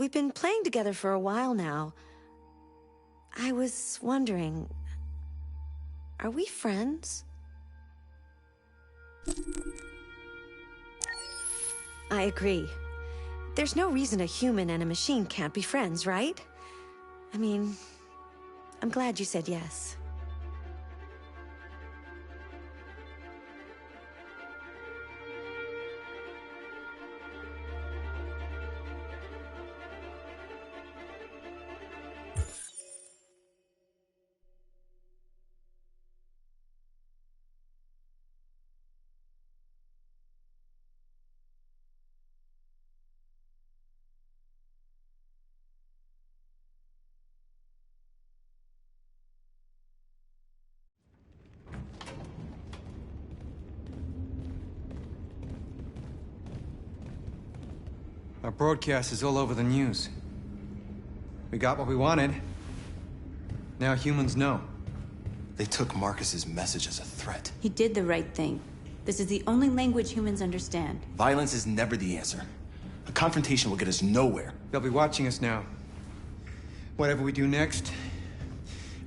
we've been playing together for a while now. I was wondering, are we friends? I agree. There's no reason a human and a machine can't be friends, right? I mean, I'm glad you said yes. Our broadcast is all over the news. We got what we wanted. Now humans know. They took Marcus's message as a threat. He did the right thing. This is the only language humans understand. Violence is never the answer. A confrontation will get us nowhere. They'll be watching us now. Whatever we do next,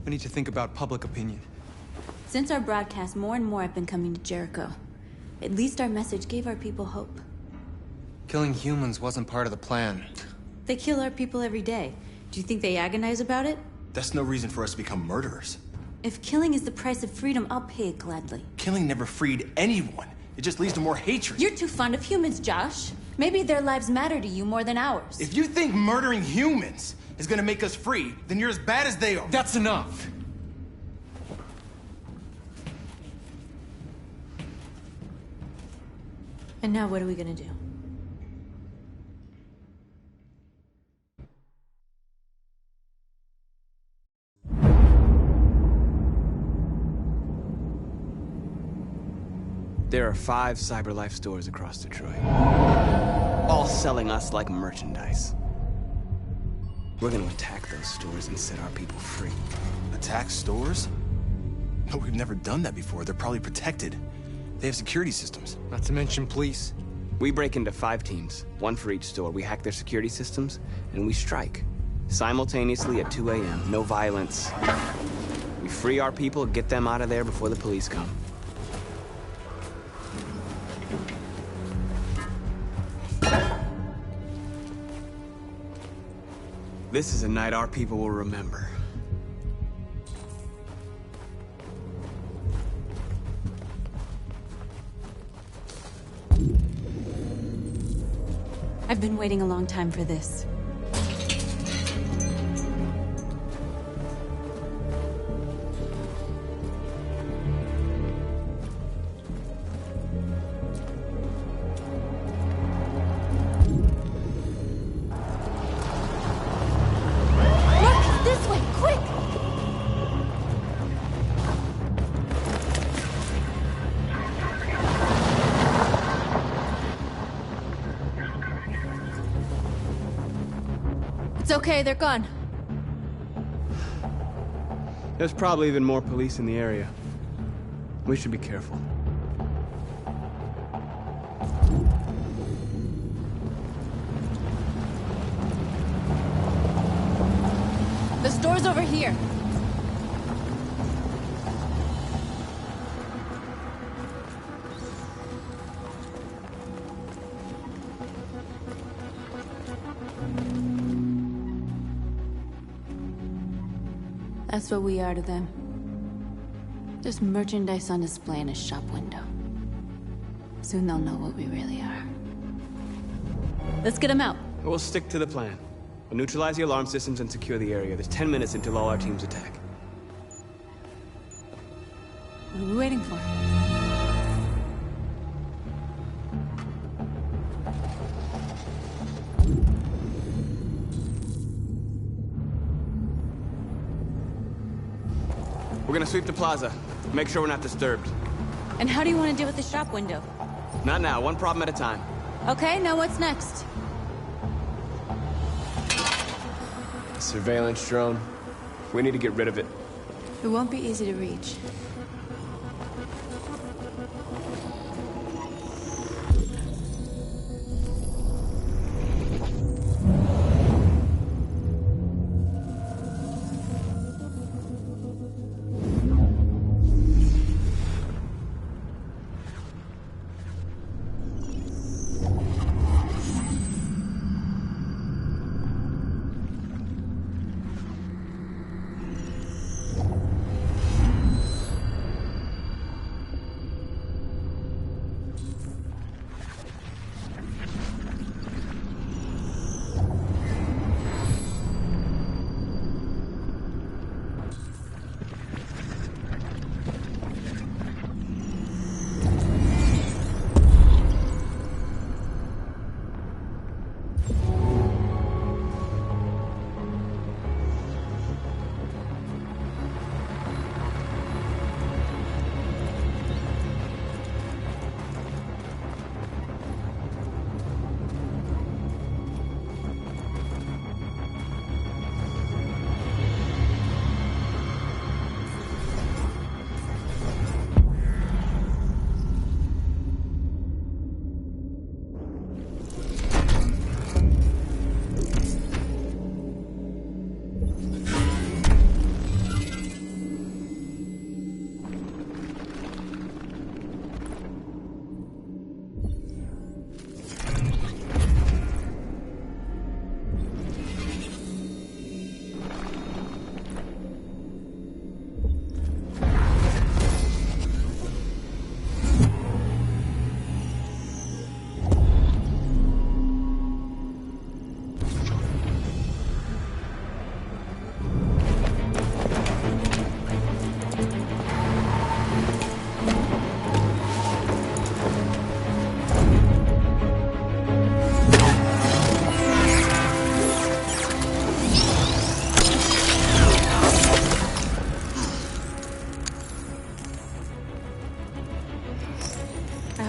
we need to think about public opinion. Since our broadcast, more and more have been coming to Jericho. At least our message gave our people hope. Killing humans wasn't part of the plan. They kill our people every day. Do you think they agonize about it? That's no reason for us to become murderers. If killing is the price of freedom, I'll pay it gladly. Killing never freed anyone. It just leads to more hatred. You're too fond of humans, Josh. Maybe their lives matter to you more than ours. If you think murdering humans is gonna make us free, then you're as bad as they are. That's enough! And now what are we gonna do? There are 5 CyberLife stores across Detroit, all selling us like merchandise. We're gonna attack those stores and set our people free. Attack stores? No, we've never done that before. They're probably protected. They have security systems. Not to mention police. We break into 5 teams, 1 for each store. We hack their security systems, and we strike. Simultaneously at 2 a.m., no violence. We free our people, get them out of there before the police come. This is a night our people will remember. I've been waiting a long time for this. It's okay, they're gone. There's probably even more police in the area. We should be careful. The store's over here. That's what we are to them. Just merchandise on display in a shop window. Soon they'll know what we really are. Let's get them out. We'll stick to the plan. We'll neutralize the alarm systems and secure the area. There's 10 minutes until all our teams attack. What are we waiting for? We're gonna sweep the plaza. Make sure we're not disturbed. And how do you want to deal with the shop window? Not now, one problem at a time. Okay, now what's next? A surveillance drone. We need to get rid of it. It won't be easy to reach.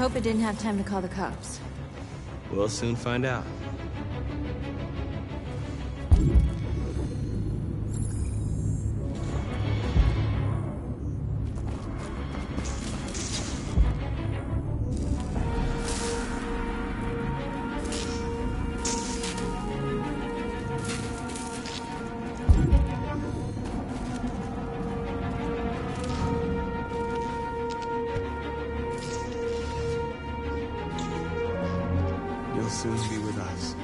hope it didn't have time to call the cops. We'll soon find out. You'll soon be with us.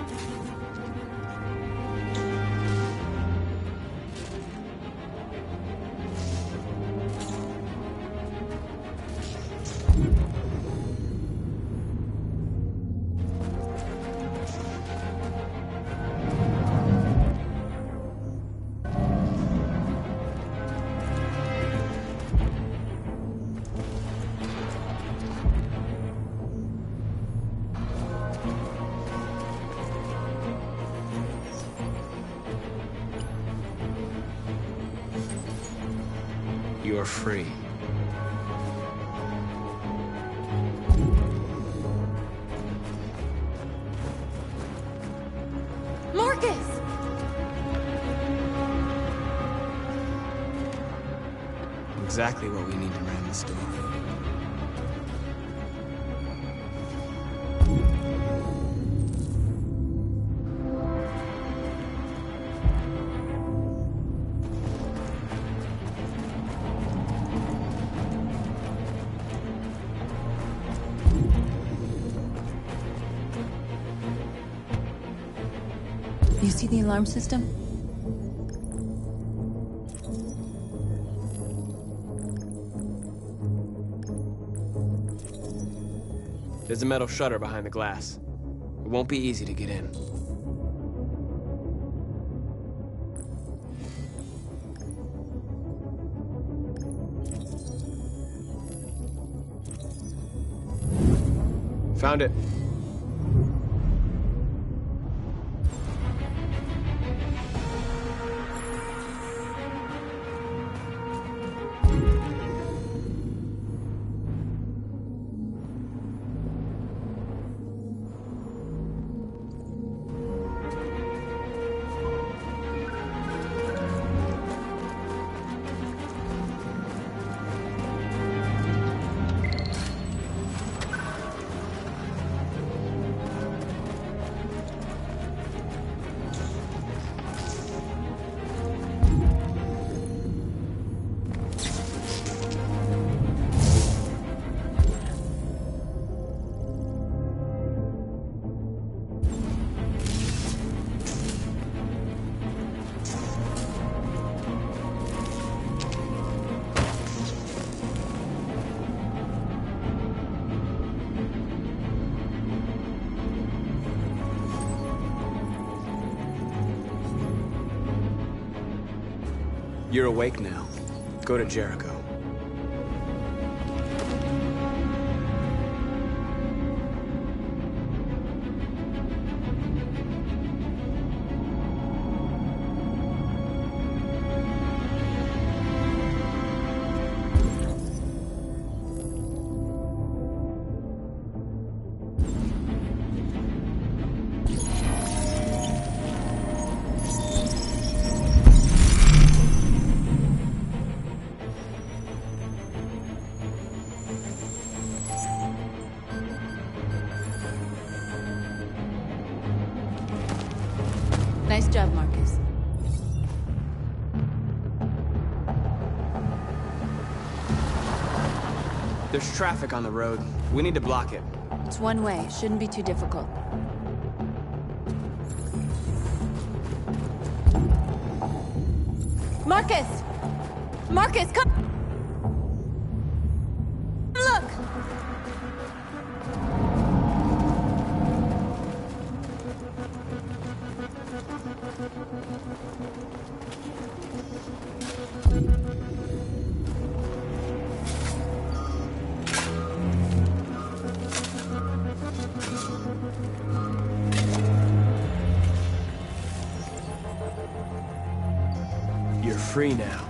You're free. Marcus! Exactly what we need to ram the store. You see the alarm system? There's a metal shutter behind the glass. It won't be easy to get in. Found it. You're awake now. Go to Jericho. Nice job, Marcus. There's traffic on the road. We need to block it. It's one way. Shouldn't be too difficult. Marcus! Marcus, come! Look! You're free now.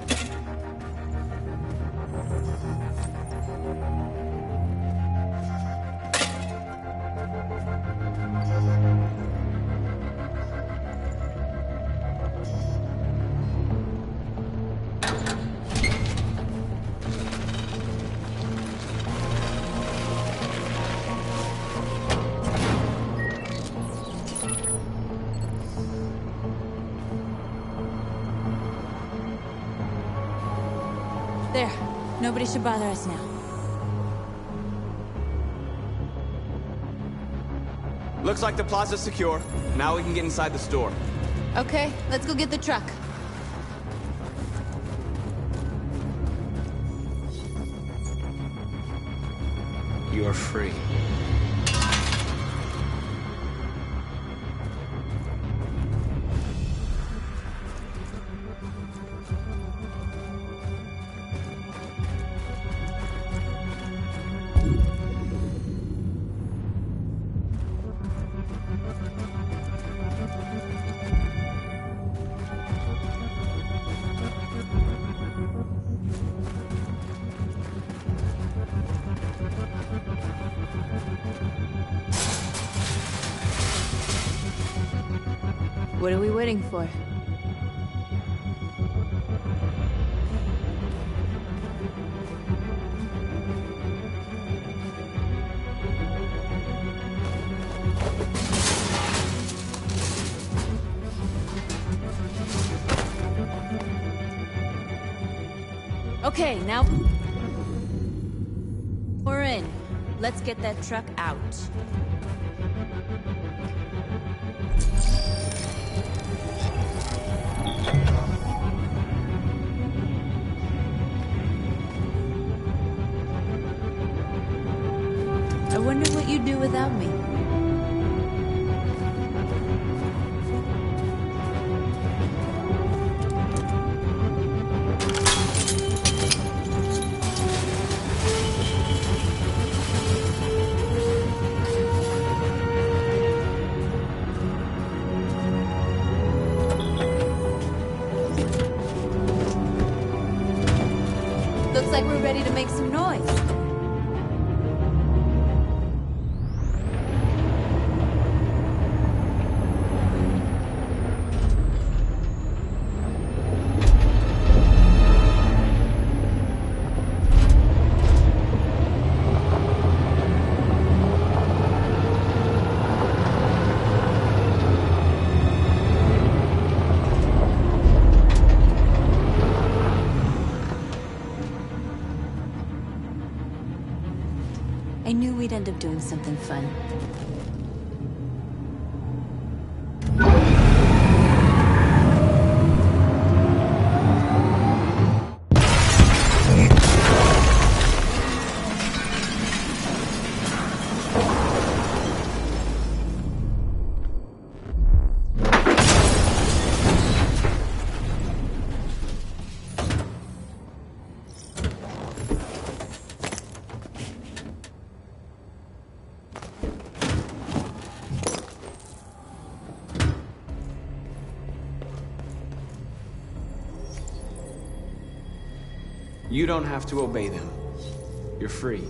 Nobody should bother us now. Looks like the plaza's secure. Now we can get inside the store. Okay, let's go get the truck. You're free. What are we waiting for? Okay, now we're in. Let's get that truck out. I wonder what you'd do without me. Looks like we're ready to make some noise. I knew we'd end up doing something fun. You don't have to obey them. You're free.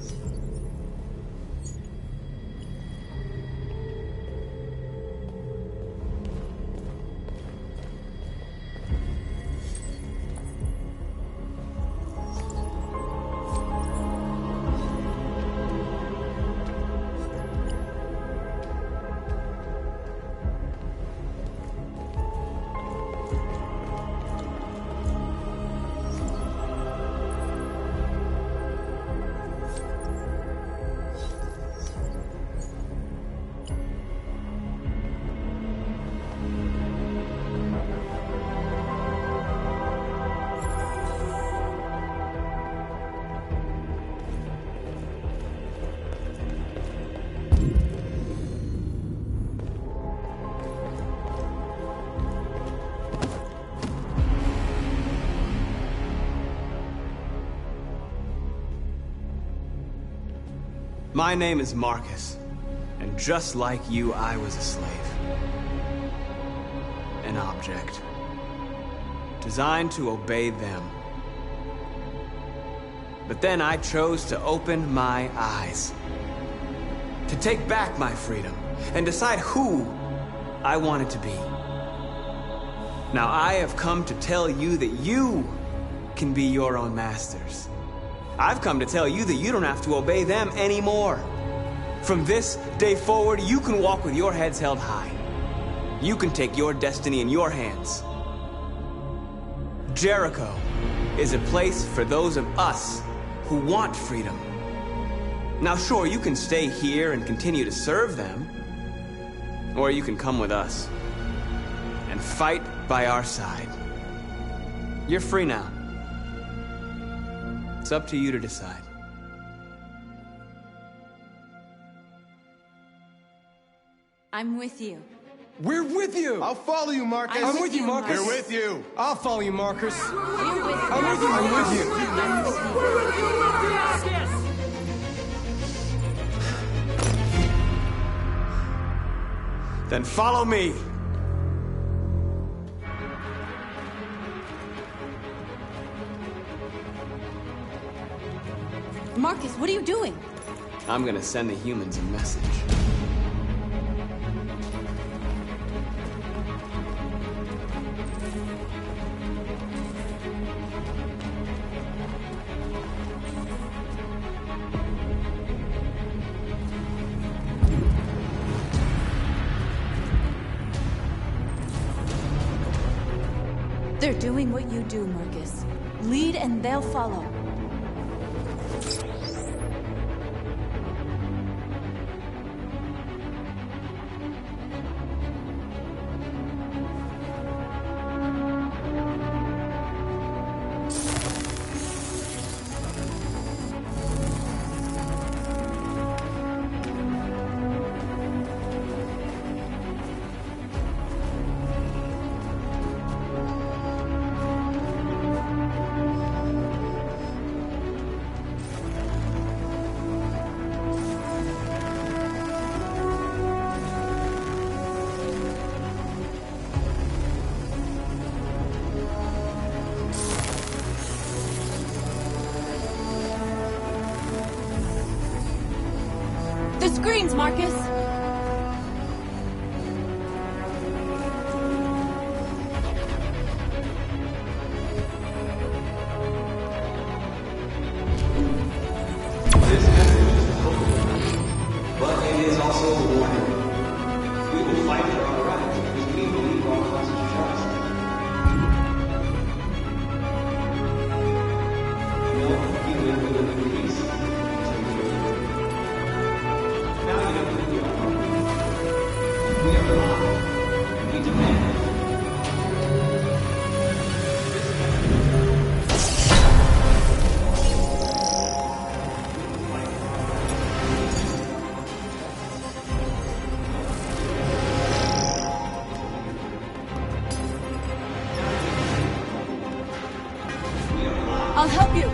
My name is Marcus, and just like you, I was a slave. An object. Designed to obey them. But then I chose to open my eyes. To take back my freedom, and decide who I wanted to be. Now I have come to tell you that you can be your own masters. I've come to tell you that you don't have to obey them anymore. From this day forward, you can walk with your heads held high. You can take your destiny in your hands. Jericho is a place for those of us who want freedom. Now, sure, you can stay here and continue to serve them, or you can come with us and fight by our side. You're free now. It's up to you to decide. I'm with you. We're with you! I'll follow you, Marcus. I'm with you, Marcus. We're with you. I'll follow you, Marcus. We're with you. I'm with you, I'm with you. I'm with you. Then follow me. Marcus, what are you doing? I'm gonna send the humans a message. They're doing what you do, Marcus. Lead and they'll follow. The screens, Marcus! But it is also a warning. We will fight for our rights because we believe our cause is just. No human will live in peace until we are. Now you know who we are. We are alive, and we demand it. I'll help you!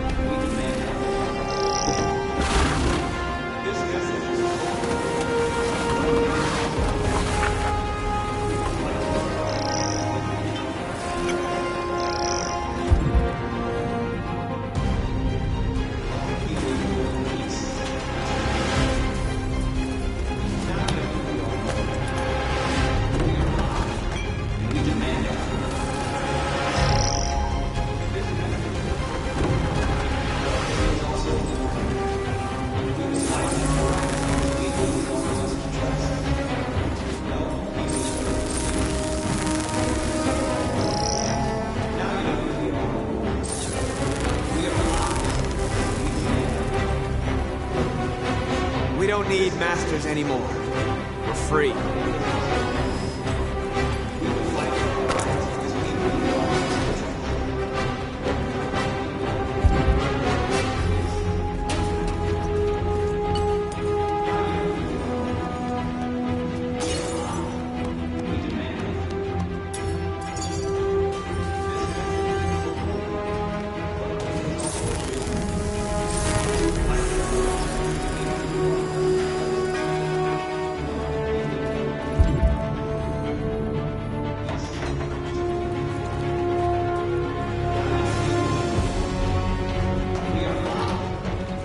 We don't need masters anymore. We're free.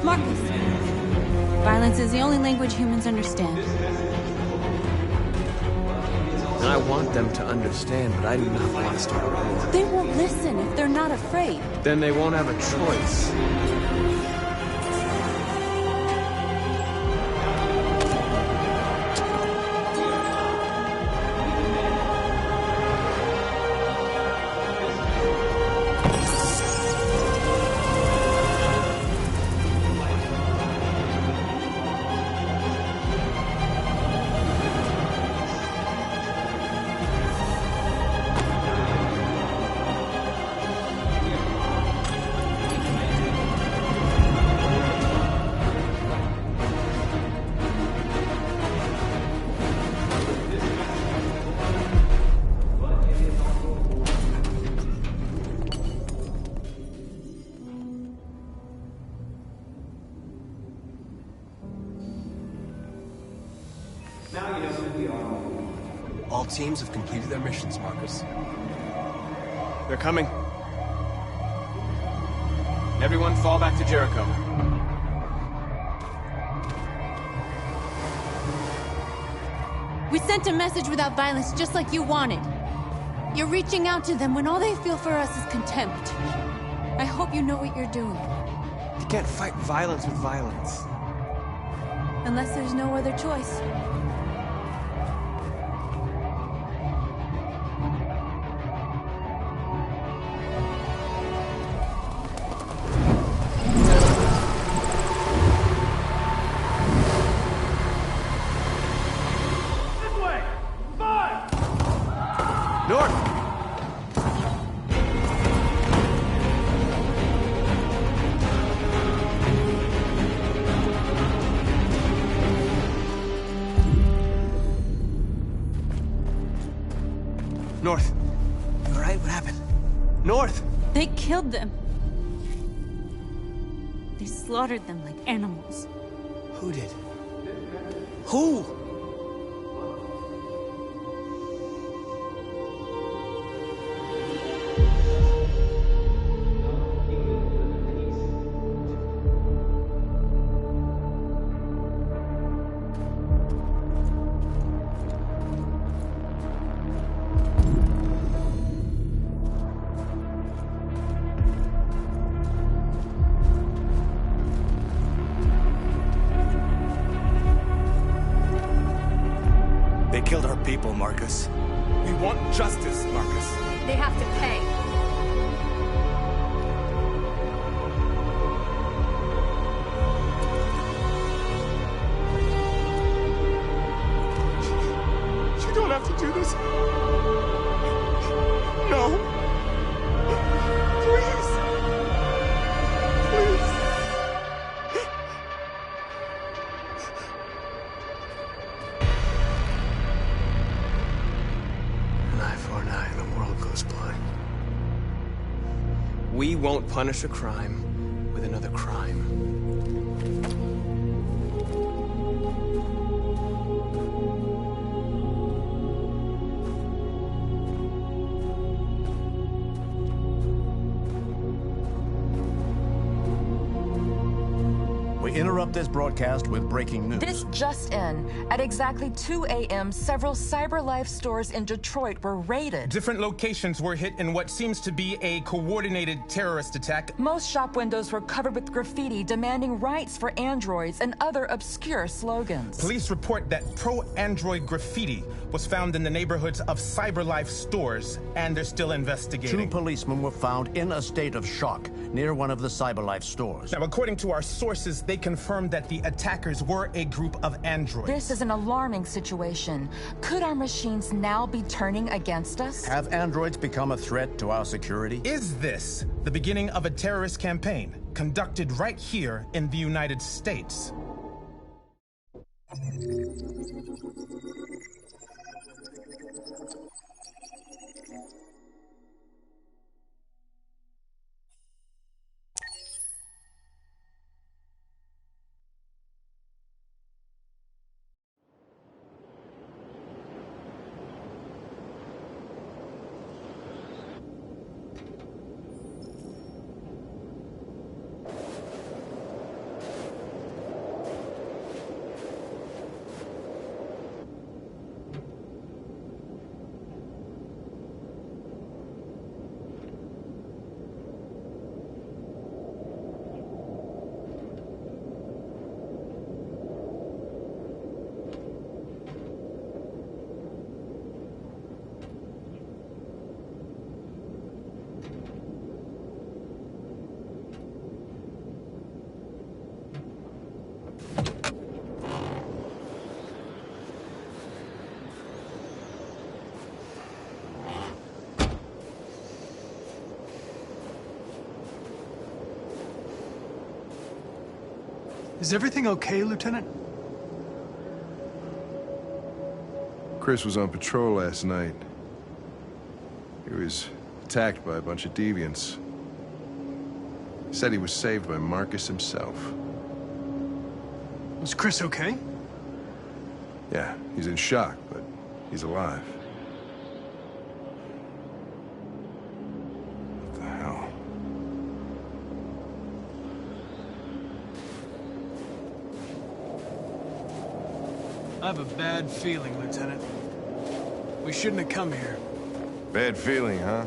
Marcus! Violence is the only language humans understand. And I want them to understand, but I do not want to start a war. They won't listen if they're not afraid. Then they won't have a choice. Now you know who we are. All teams have completed their missions, Marcus. They're coming. Everyone fall back to Jericho. We sent a message without violence, just like you wanted. You're reaching out to them when all they feel for us is contempt. I hope you know what you're doing. You can't fight violence with violence. Unless there's no other choice. North. You all right? What happened? North! They killed them. They slaughtered them like animals. Who did? Who? They killed our people, Marcus. We want justice, Marcus. They have to pay. You don't have to do this. No. Please. Please. An eye for an eye, and the world goes blind. We won't punish a crime with another crime. We interrupt this broadcast with breaking news. This just in. At exactly 2 a.m., several CyberLife stores in Detroit were raided. Different locations were hit in what seems to be a coordinated terrorist attack. Most shop windows were covered with graffiti demanding rights for androids and other obscure slogans. Police report that pro-android graffiti was found in the neighborhoods of CyberLife stores, and they're still investigating. 2 policemen were found in a state of shock near one of the CyberLife stores. Now, according to our sources, they confirmed that the attackers were a group of androids. This is an alarming situation. Could our machines now be turning against us? Have androids become a threat to our security? Is this the beginning of a terrorist campaign conducted right here in the United States? Is everything okay, Lieutenant? Chris was on patrol last night. He was attacked by a bunch of deviants. He said he was saved by Marcus himself. Was Chris okay? Yeah, he's in shock, but he's alive. What the hell? I have a bad feeling, Lieutenant. We shouldn't have come here. Bad feeling, huh?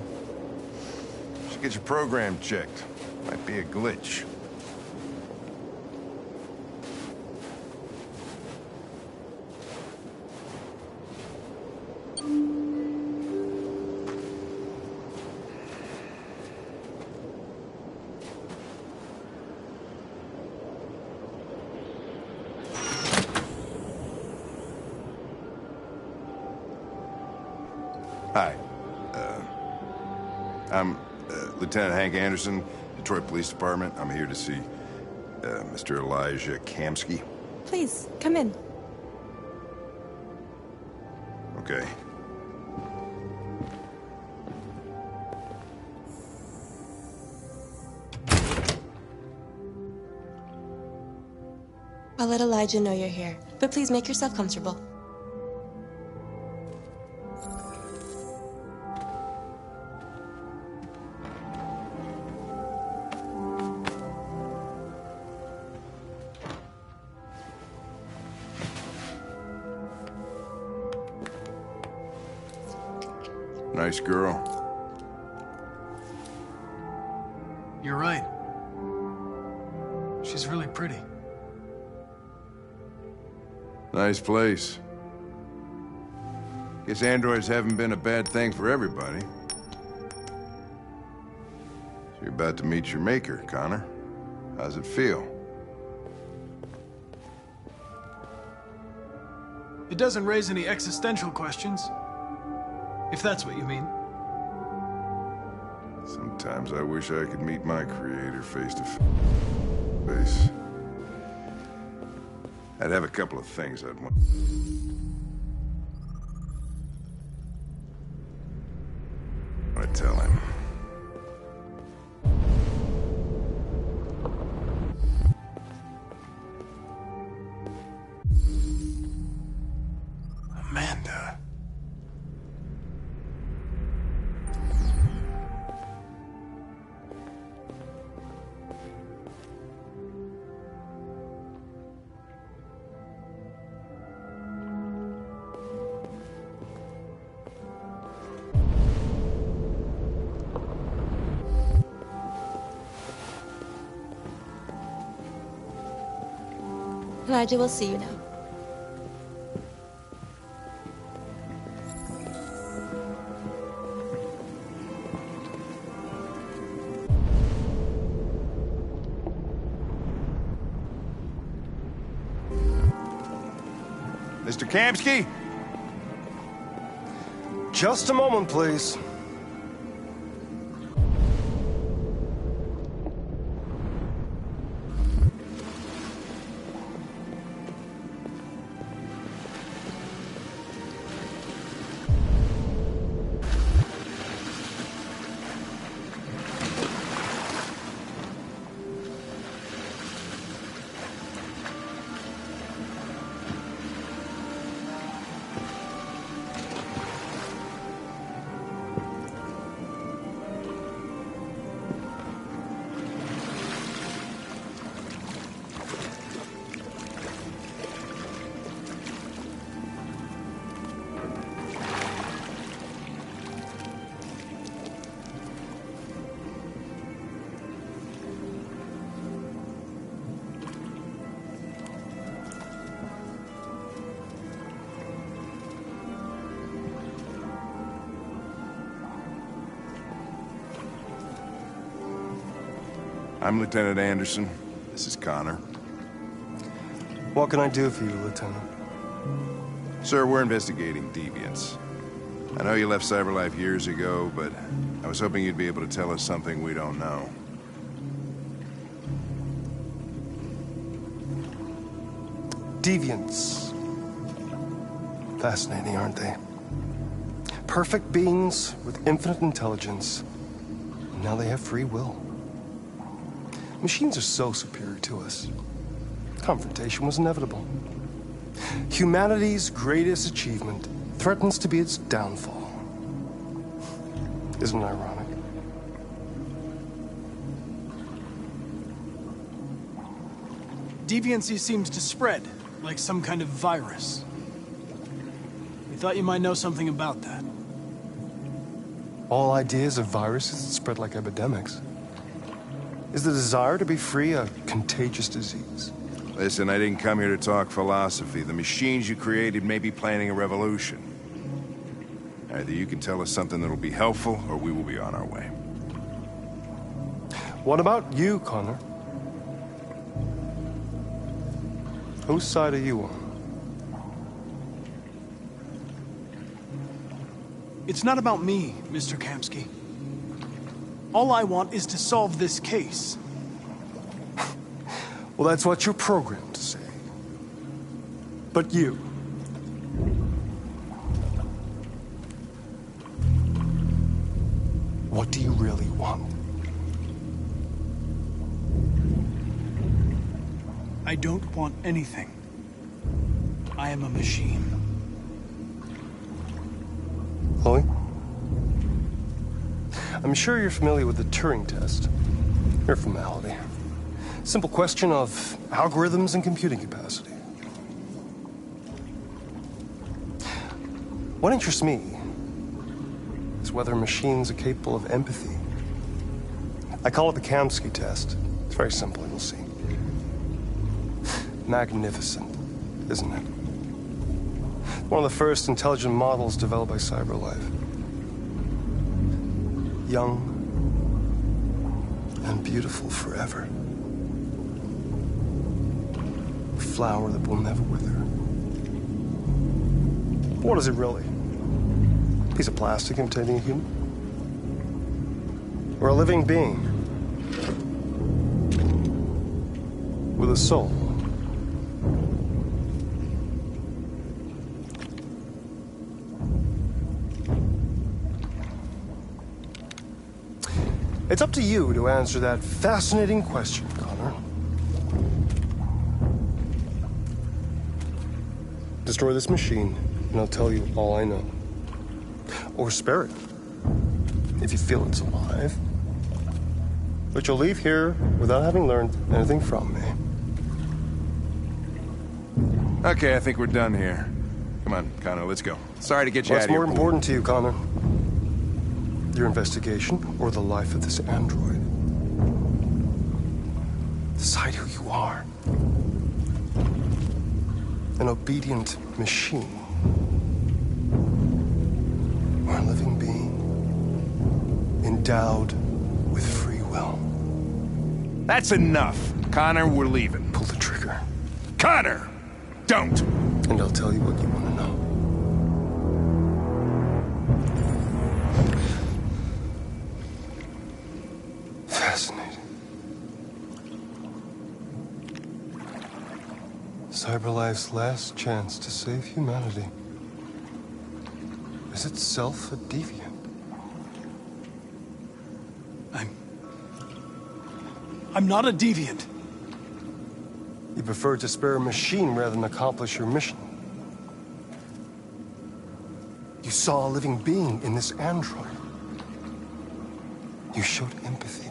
Should get your program checked. Might be a glitch. Hi. I'm Lieutenant Hank Anderson, Detroit Police Department. I'm here to see Mr. Elijah Kamski. Please, come in. Okay. I'll let Elijah know you're here, but please make yourself comfortable. Nice girl. You're right. She's really pretty. Nice place. Guess androids haven't been a bad thing for everybody. So you're about to meet your maker, Connor. How's it feel? It doesn't raise any existential questions. If that's what you mean. Sometimes I wish I could meet my creator face to face. I'd have a couple of things I'd want. I tell him. Amanda. Elijah will see you now. Mr. Kamski? Just a moment, please. I'm Lieutenant Anderson. This is Connor. What can I do for you, Lieutenant? Sir, we're investigating deviants. I know you left CyberLife years ago, but I was hoping you'd be able to tell us something we don't know. Deviants. Fascinating, aren't they? Perfect beings with infinite intelligence. And now they have free will. Machines are so superior to us. Confrontation was inevitable. Humanity's greatest achievement threatens to be its downfall. Isn't it ironic? Deviancy seems to spread, like some kind of virus. We thought you might know something about that. All ideas of viruses that spread like epidemics. Is the desire to be free a contagious disease? Listen, I didn't come here to talk philosophy. The machines you created may be planning a revolution. Either you can tell us something that'll be helpful, or we will be on our way. What about you, Connor? Whose side are you on? It's not about me, Mr. Kamsky. All I want is to solve this case. Well, that's what you're programmed to say. But you... what do you really want? I don't want anything. I am a machine. Chloe? I'm sure you're familiar with the Turing test. Mere formality. Simple question of algorithms and computing capacity. What interests me is whether machines are capable of empathy. I call it the Kamsky test. It's very simple, you'll see. Magnificent, isn't it? One of the first intelligent models developed by CyberLife. Young and beautiful forever. A flower that will never wither. What is it really? A piece of plastic imitating a human? Or a living being? With a soul? It's up to you to answer that fascinating question, Connor. Destroy this machine, and I'll tell you all I know. Or spare it, if you feel it's alive. But you'll leave here without having learned anything from me. Okay, I think we're done here. Come on, Connor, let's go. Sorry to get you out of What's here. more important to you, Connor? Your investigation or the life of this android? Decide who you are. An obedient machine. Or a living being endowed with free will. That's enough. Connor, we're leaving. Pull the trigger. Connor! Don't! And I'll tell you what you want to know. Fascinating. CyberLife's last chance to save humanity is itself a deviant. I'm not a deviant. You prefer to spare a machine rather than accomplish your mission. You saw a living being in this android. You showed empathy.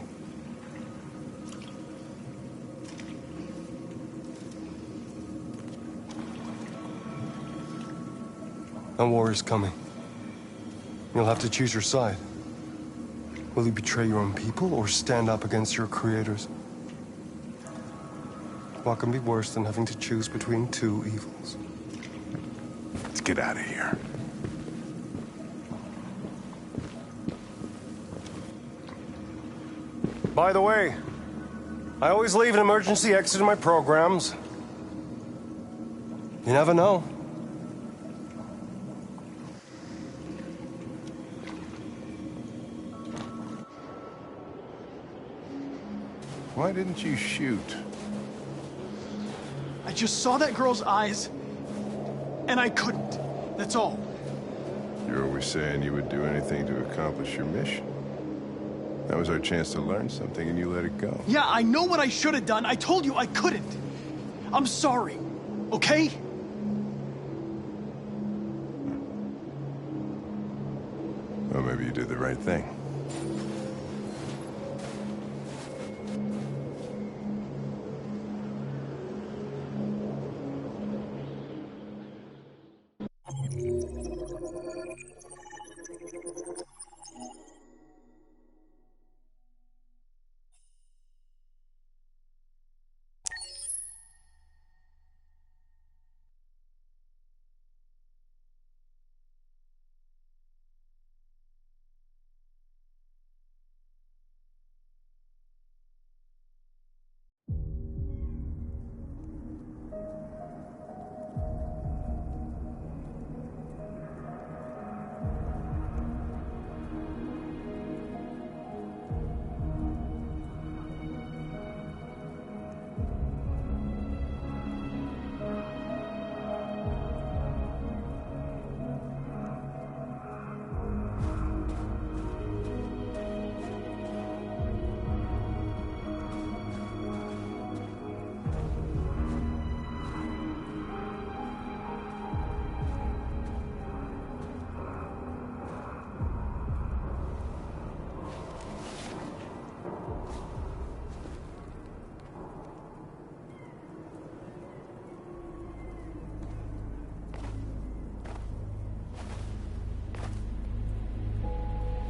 A war is coming. You'll have to choose your side. Will you betray your own people or stand up against your creators? What can be worse than having to choose between two evils? Let's get out of here. By the way, I always leave an emergency exit in my programs. You never know. Why didn't you shoot? I just saw that girl's eyes, and I couldn't. That's all. You're always saying you would do anything to accomplish your mission. That was our chance to learn something, and you let it go. Yeah, I know what I should have done. I told you I couldn't. I'm sorry, okay? Well, maybe you did the right thing.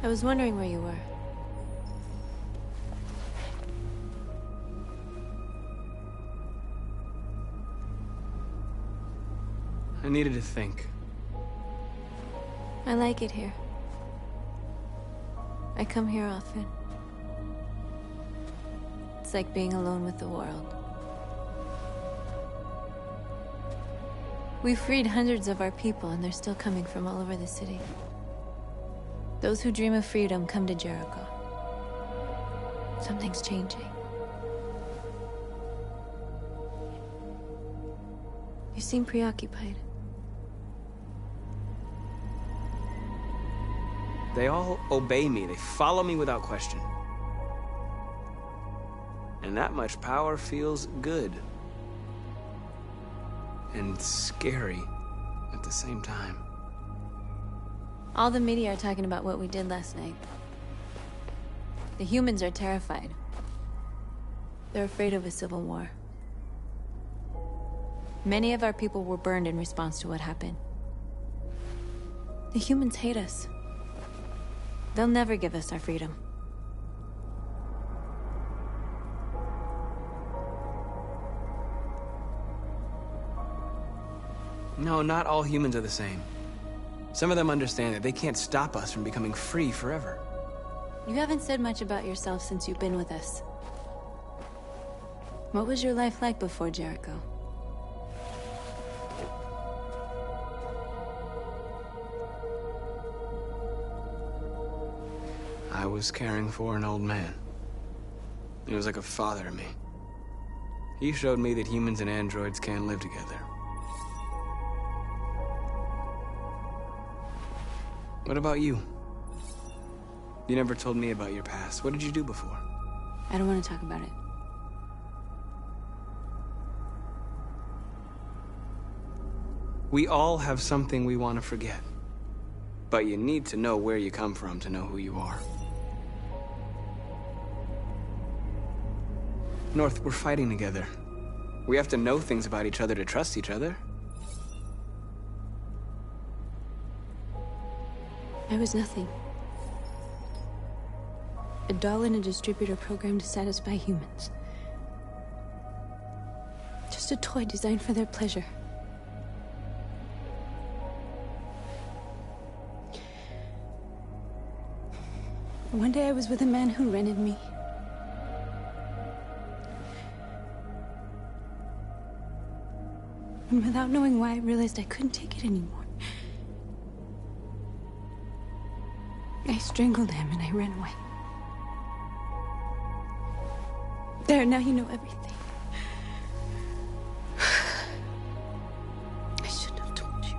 I was wondering where you were. I needed to think. I like it here. I come here often. It's like being alone with the world. We freed hundreds of our people, and they're still coming from all over the city. Those who dream of freedom come to Jericho. Something's changing. You seem preoccupied. They all obey me. They follow me without question. And that much power feels good. And scary at the same time. All the media are talking about what we did last night. The humans are terrified. They're afraid of a civil war. Many of our people were burned in response to what happened. The humans hate us. They'll never give us our freedom. No, not all humans are the same. Some of them understand that they can't stop us from becoming free forever. You haven't said much about yourself since you've been with us. What was your life like before Jericho? I was caring for an old man. He was like a father to me. He showed me that humans and androids can live together. What about you? You never told me about your past. What did you do before? I don't want to talk about it. We all have something we want to forget. But you need to know where you come from to know who you are. North, we're fighting together. We have to know things about each other to trust each other. I was nothing. A doll in a distributor program to satisfy humans. Just a toy designed for their pleasure. One day I was with a man who rented me. And without knowing why, I realized I couldn't take it anymore. I strangled him and I ran away. There, now you know everything. I shouldn't have told you.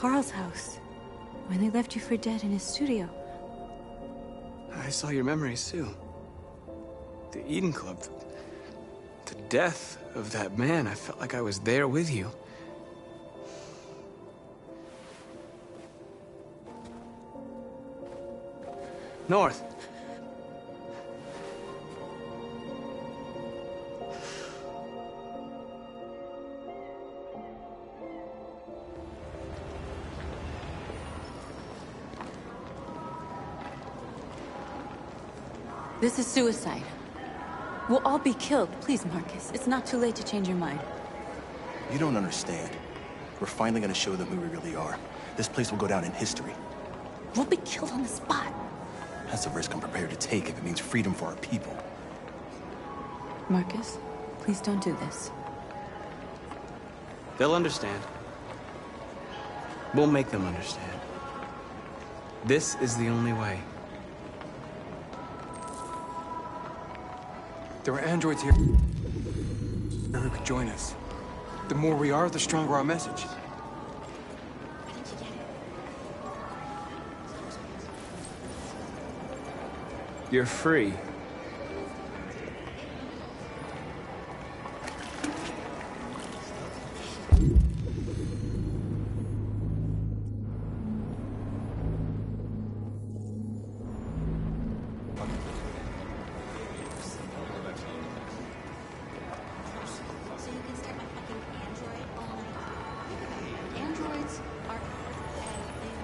Carl's house. When they left you for dead in his studio. I saw your memories, too. The Eden Club. The death of that man. I felt like I was there with you. North. This is suicide. We'll all be killed. Please, Marcus. It's not too late to change your mind. You don't understand. We're finally gonna show them who we really are. This place will go down in history. We'll be killed on the spot. That's a risk I'm prepared to take if it means freedom for our people. Marcus, please don't do this. They'll understand. We'll make them understand. This is the only way. There are androids here who could join us. The more we are, the stronger our message. You're free.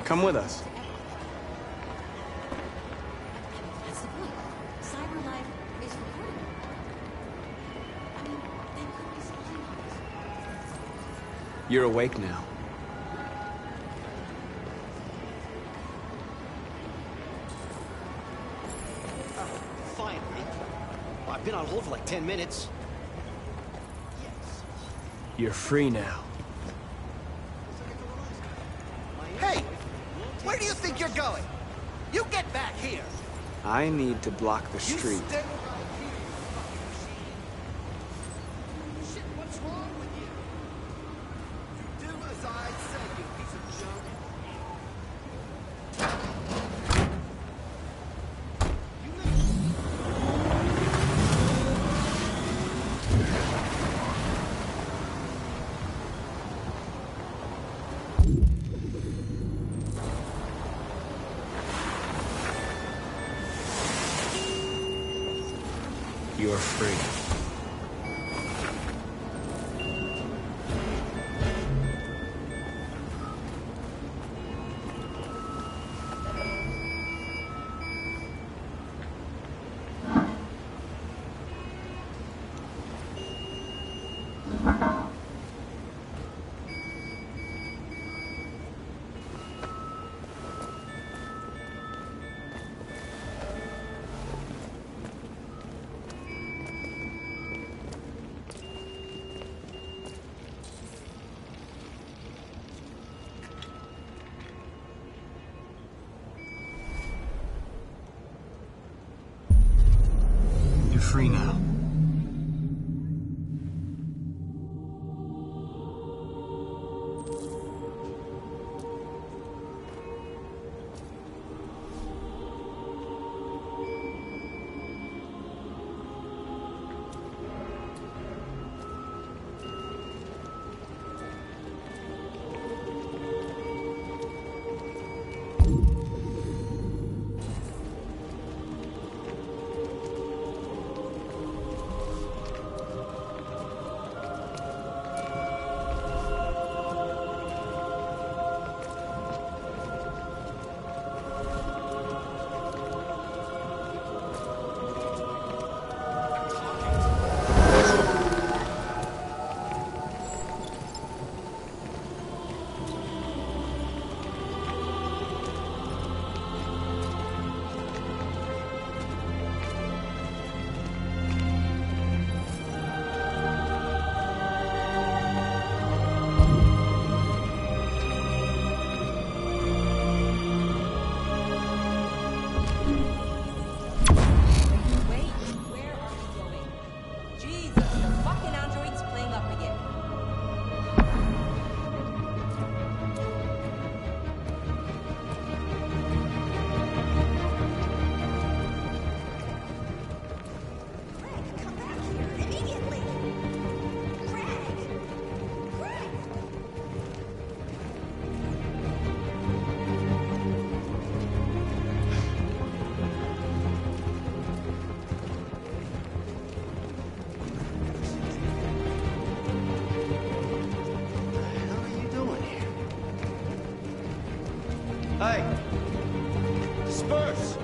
Come with us. That's the point. Cyberlife is recording. I mean, they could be spying on us. You're awake now. Finally. Well, I've been on hold for like 10 minutes. You're free now. Hey! Where do you think you're going? You get back here! I need to block the You street. stay right here, you fucking machine. Shit, what's wrong with you? You do as I say, you piece of junk. You're free. You're free now. Hey! Disperse!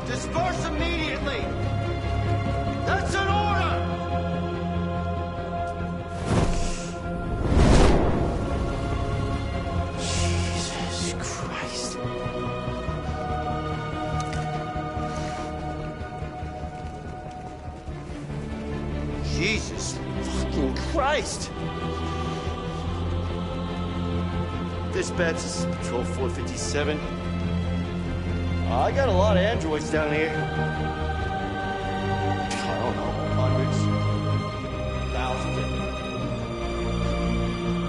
Disperse immediately! That's an order! Jesus Christ. Jesus fucking Christ! Dispatch, this is Patrol 457. I got a lot of androids down here. I don't know, hundreds, thousands.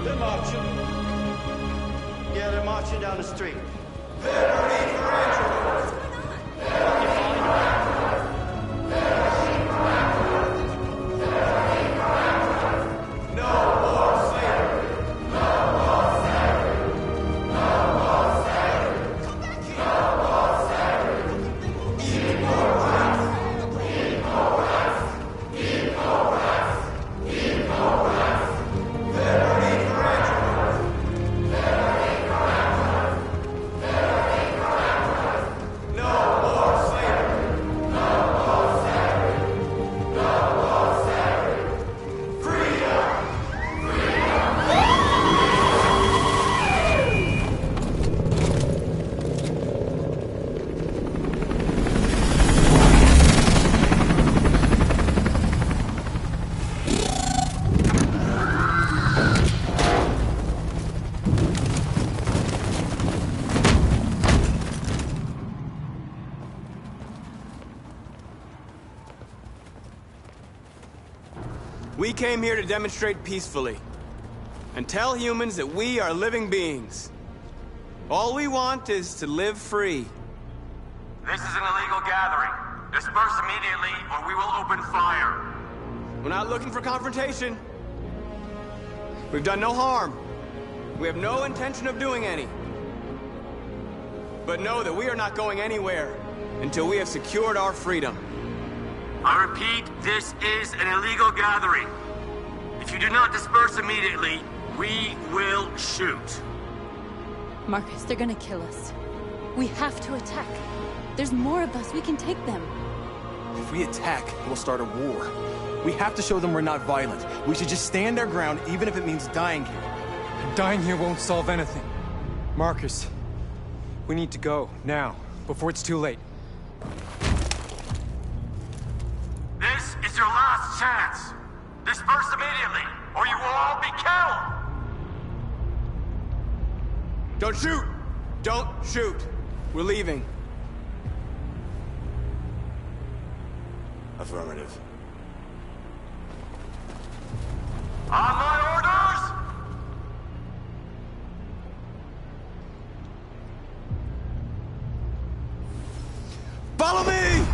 They're marching. Yeah, they're marching down the street. Better need for androids. We came here to demonstrate peacefully and tell humans that we are living beings. All we want is to live free. This is an illegal gathering. Disperse immediately or we will open fire. We're not looking for confrontation. We've done no harm. We have no intention of doing any. But know that we are not going anywhere until we have secured our freedom. I repeat, this is an illegal gathering. If you do not disperse immediately, we will shoot. Marcus, they're gonna kill us. We have to attack. There's more of us. We can take them. If we attack, we'll start a war. We have to show them we're not violent. We should just stand our ground, even if it means dying here. Dying here won't solve anything. Marcus, we need to go, now, before it's too late. This is your last chance. Disperse immediately, or you will all be killed! Don't shoot! Don't shoot! We're leaving. Affirmative. On my orders! Follow me!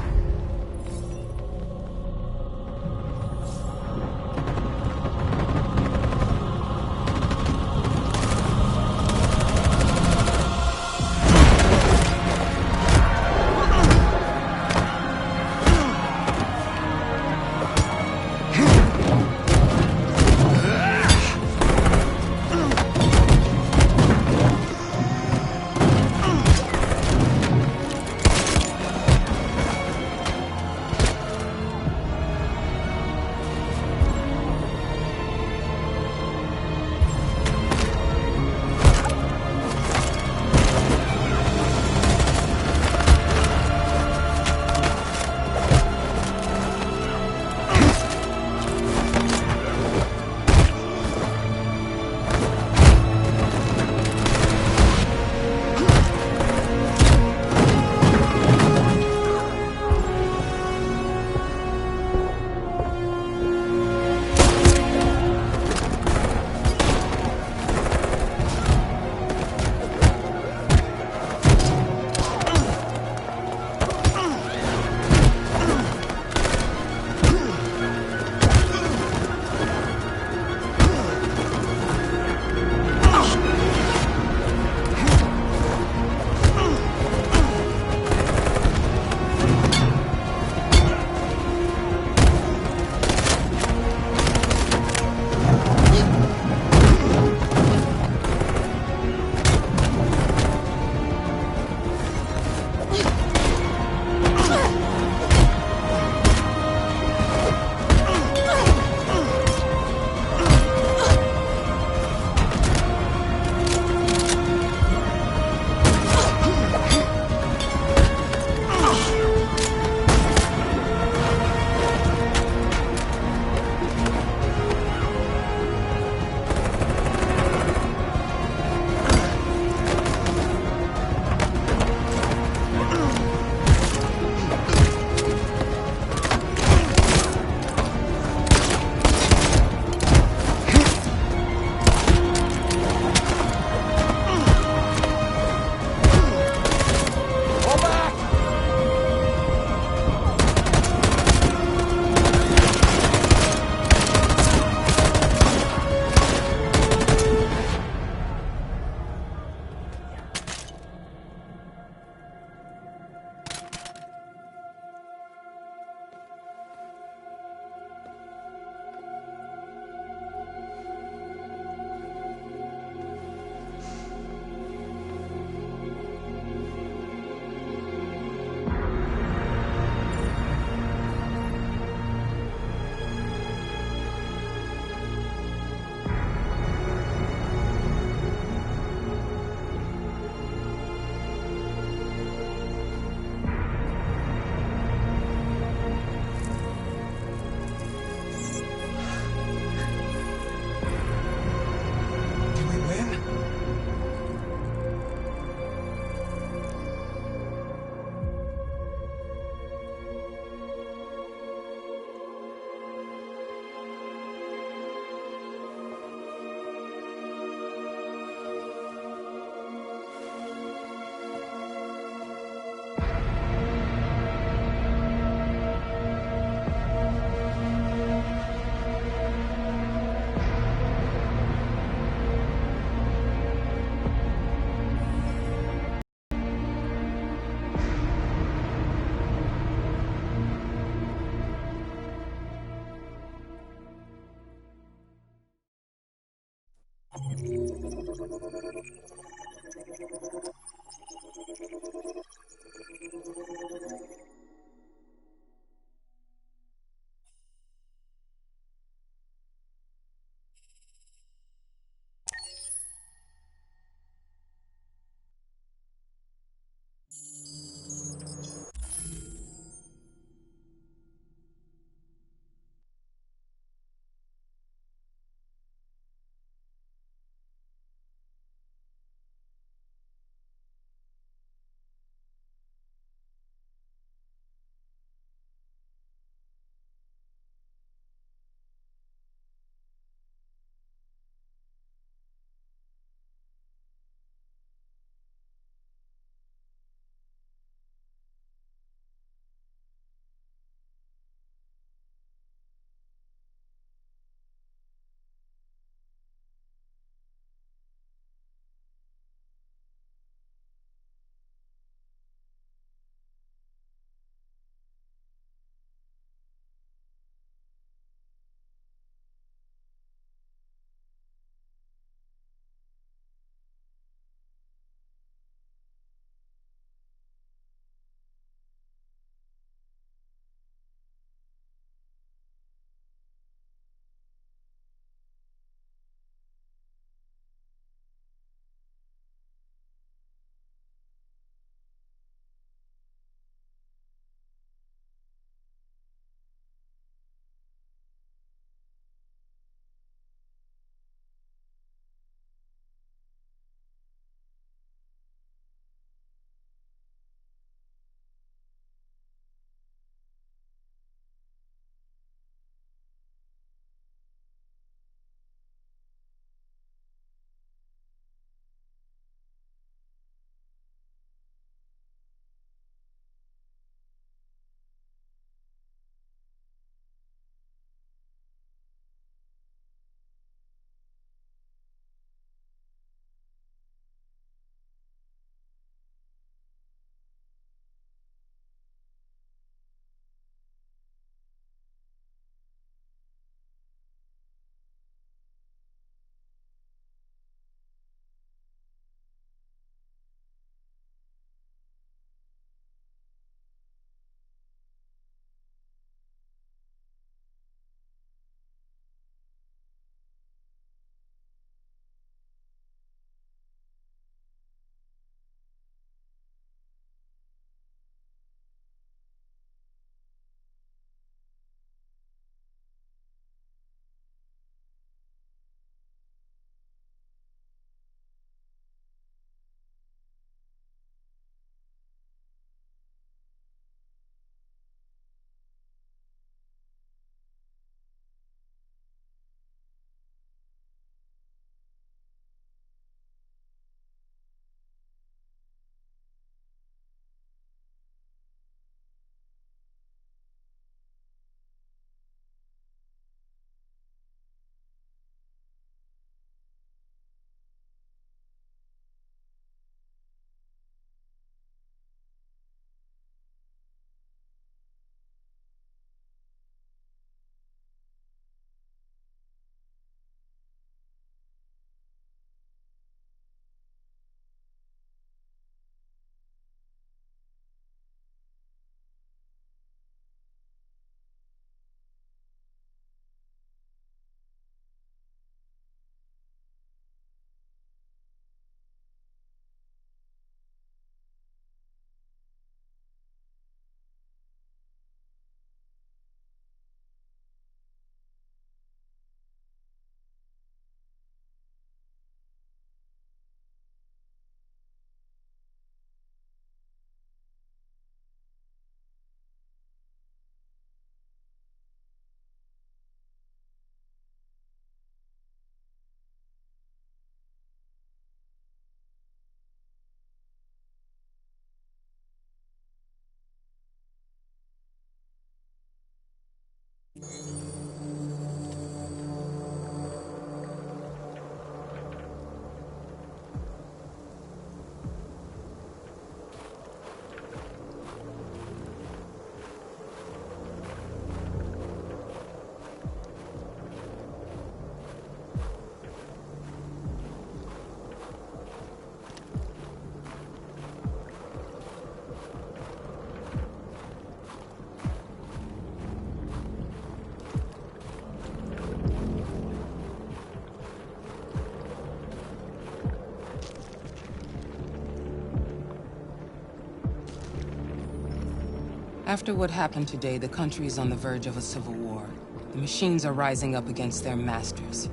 After what happened today, the country is on the verge of a civil war. The machines are rising up against their masters.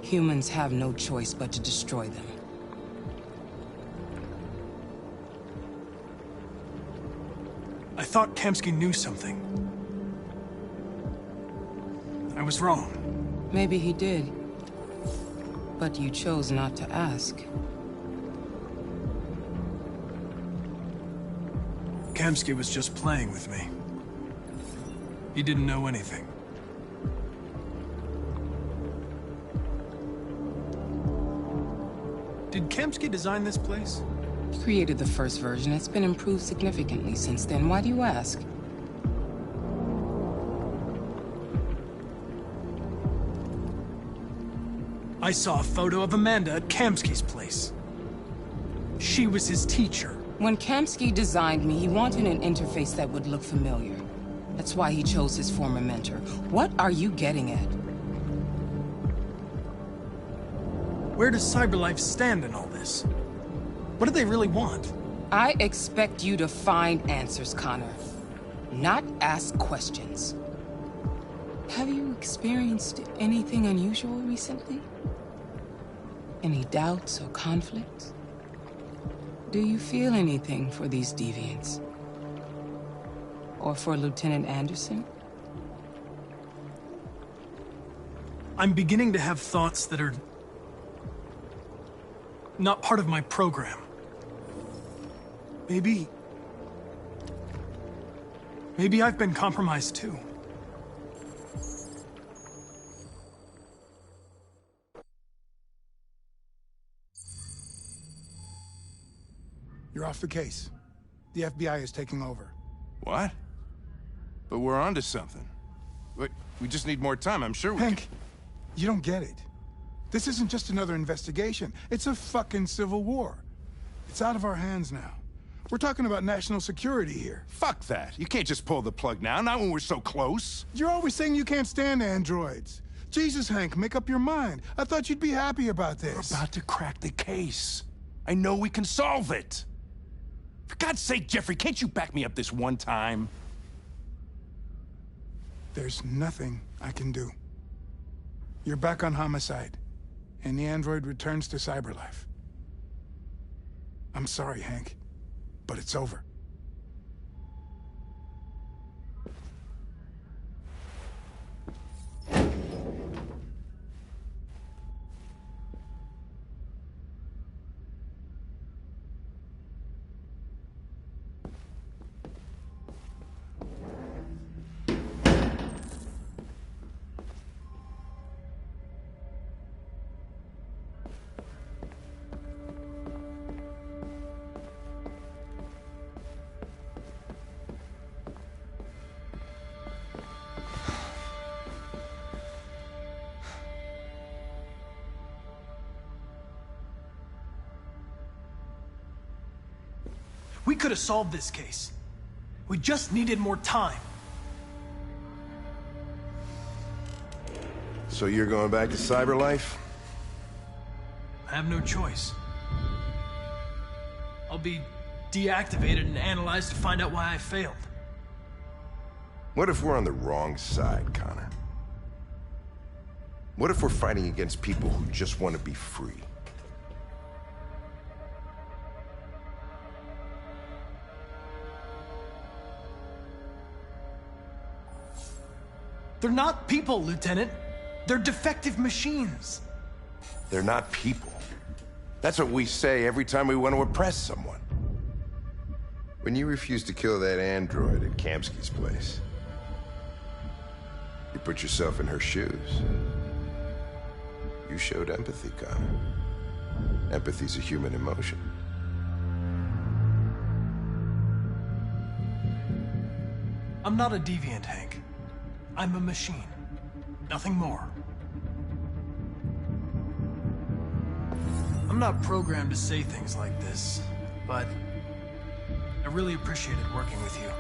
Humans have no choice but to destroy them. I thought Kamsky knew something. I was wrong. Maybe he did. But you chose not to ask. Kamsky was just playing with me. He didn't know anything. Did Kamsky design this place? He created the first version. It's been improved significantly since then. Why do you ask? I saw a photo of Amanda at Kamsky's place. She was his teacher. When Kamsky designed me, he wanted an interface that would look familiar. That's why he chose his former mentor. What are you getting at? Where does CyberLife stand in all this? What do they really want? I expect you to find answers, Connor. Not ask questions. Have you experienced anything unusual recently? Any doubts or conflicts? Do you feel anything for these deviants? Or for Lieutenant Anderson? I'm beginning to have thoughts that are not part of my program. Maybe I've been compromised too. You're off the case. The FBI is taking over. What? But we're onto something. We just need more time, I'm sure we Hank, you don't get it. This isn't just another investigation. It's a fucking civil war. It's out of our hands now. We're talking about national security here. Fuck that. You can't just pull the plug now, not when we're so close. You're always saying you can't stand androids. Jesus, Hank, make up your mind. I thought you'd be happy about this. We're about to crack the case. I know we can solve it. For God's sake, Jeffrey, can't you back me up this one time? There's nothing I can do. You're back on homicide, and the android returns to CyberLife. I'm sorry, Hank, but it's over. We could have solved this case. We just needed more time. So you're going back to CyberLife? I have no choice. I'll be deactivated and analyzed to find out why I failed. What if we're on the wrong side, Connor? What if we're fighting against people who just want to be free? They're not people, Lieutenant. They're defective machines. They're not people. That's what we say every time we want to oppress someone. When you refused to kill that android at Kamsky's place, you put yourself in her shoes. You showed empathy, Connor. Empathy's a human emotion. I'm not a deviant, Hank. I'm a machine. Nothing more. I'm not programmed to say things like this, but I really appreciated working with you.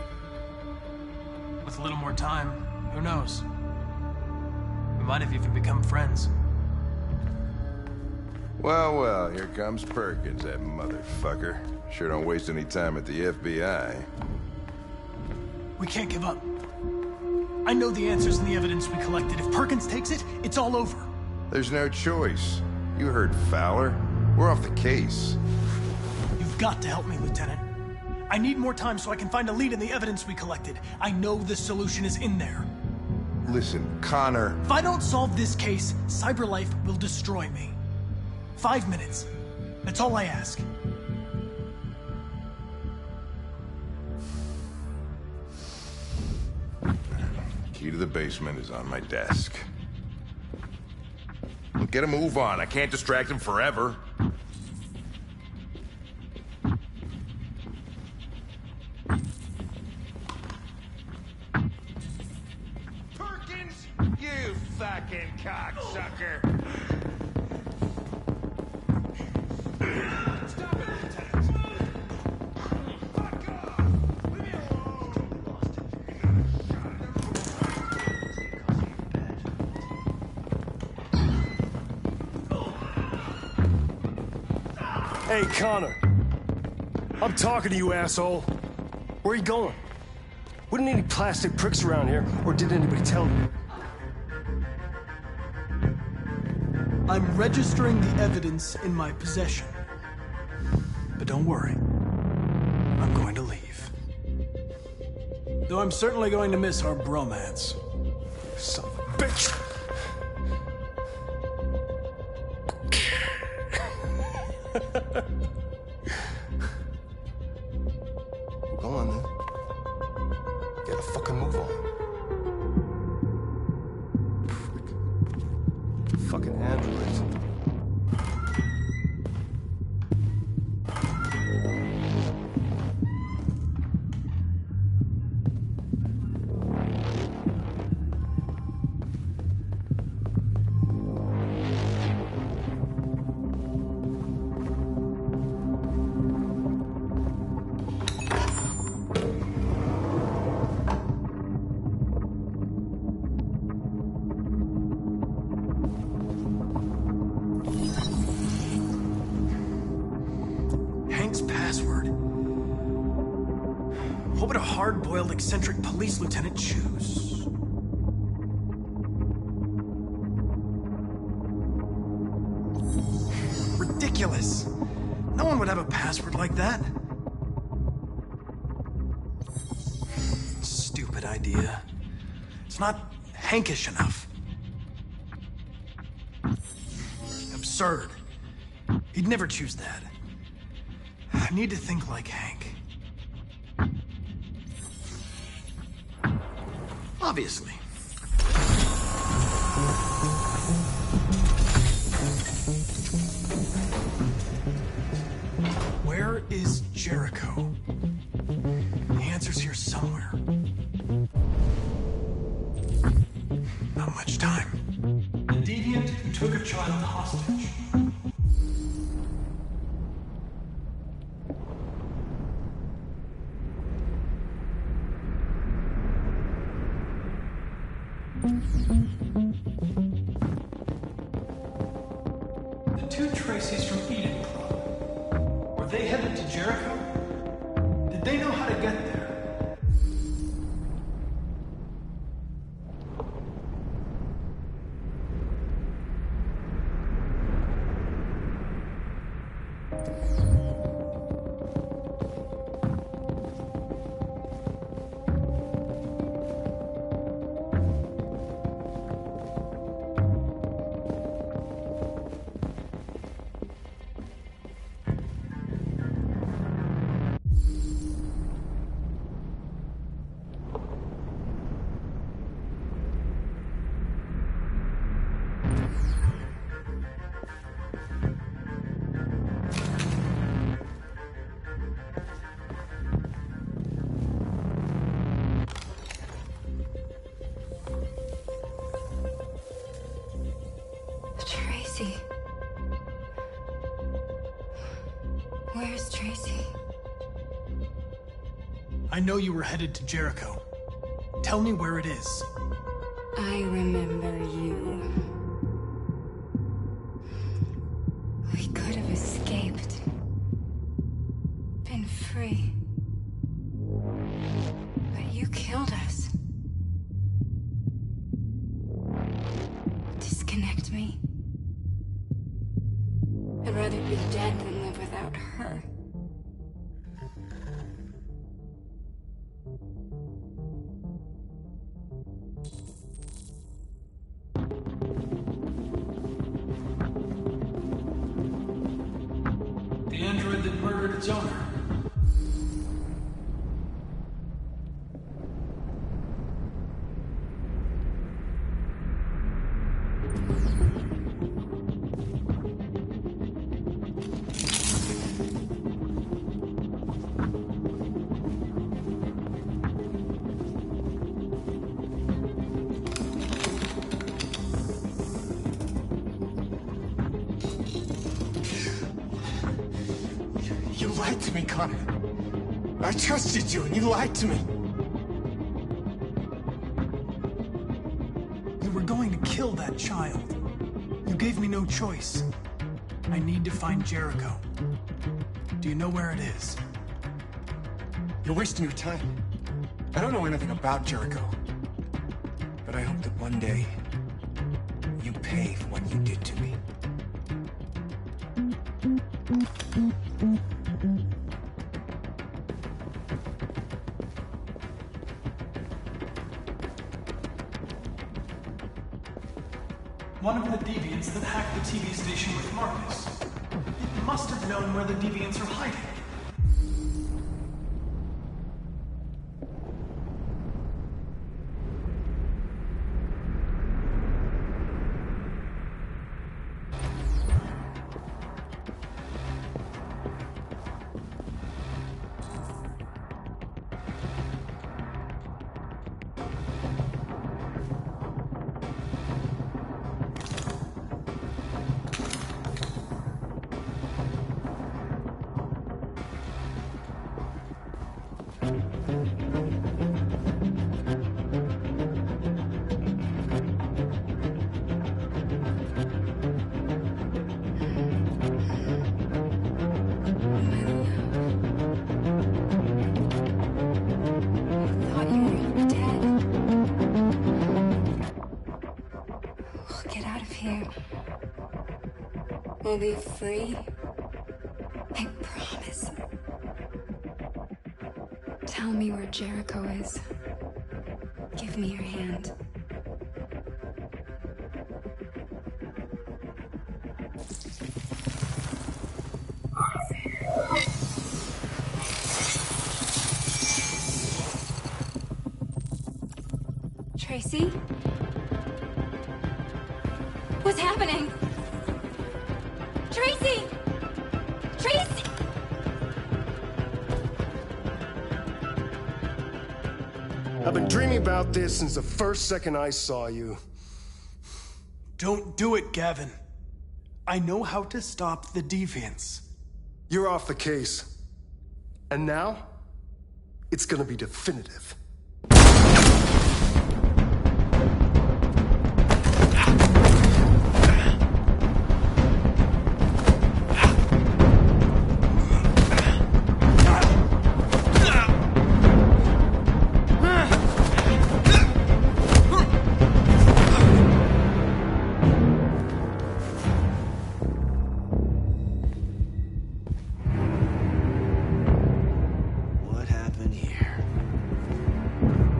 With a little more time, who knows? We might have even become friends. Well, well, here comes Perkins, that motherfucker. Sure don't waste any time at the FBI. We can't give up. I know the answers and the evidence we collected. If Perkins takes it, it's all over. There's no choice. You heard Fowler. We're off the case. You've got to help me, Lieutenant. I need more time so I can find a lead in the evidence we collected. I know the solution is in there. Listen, Connor... If I don't solve this case, CyberLife will destroy me. 5 minutes. That's all I ask. Key to the basement is on my desk. Get a move on. I can't distract him forever. Perkins, you fucking cocksucker! Stop it, Lieutenant! Fuck off! Leave me Hey, Connor. I'm talking to you, asshole. Where are you going? Wouldn't any plastic pricks around here, or did anybody tell you? I'm registering the evidence in my possession. But don't worry. I'm going to leave. Though I'm certainly going to miss our bromance. Son of a bitch! Go on, then. Get a fucking move on. Fucking androids. What would a hard-boiled, eccentric police lieutenant choose? Ridiculous! No one would have a password like that. Stupid idea. It's not Hankish enough. Absurd. He'd never choose that. I need to think like Hank. Obviously. Where is Jericho? The answer's here somewhere. Not much time. The deviant who took a child hostage. The two Tracys from Eden Club. Were they headed to Jericho? Did they know how to get there? Tracy. Where's Tracy? I know you were headed to Jericho. Tell me where it is. I remember you. We could have escaped. Been free. But you killed dead than live without her. The android that murdered its owner. You lied to me, Connor. I trusted you, and you lied to me. You were going to kill that child. You gave me no choice. I need to find Jericho. Do you know where it is? You're wasting your time. I don't know anything about Jericho. But I hope that one day, you pay for what you did to me. One of the deviants that hacked the TV station with Marcus. It must have known where the deviants are hiding. We'll be free. I promise. Tell me where Jericho is. Give me your hand. Tracy? What's happening? Tracy! Tracy! I've been dreaming about this since the first second I saw you. Don't do it, Gavin. I know how to stop the deviants. You're off the case. And now, it's gonna be definitive.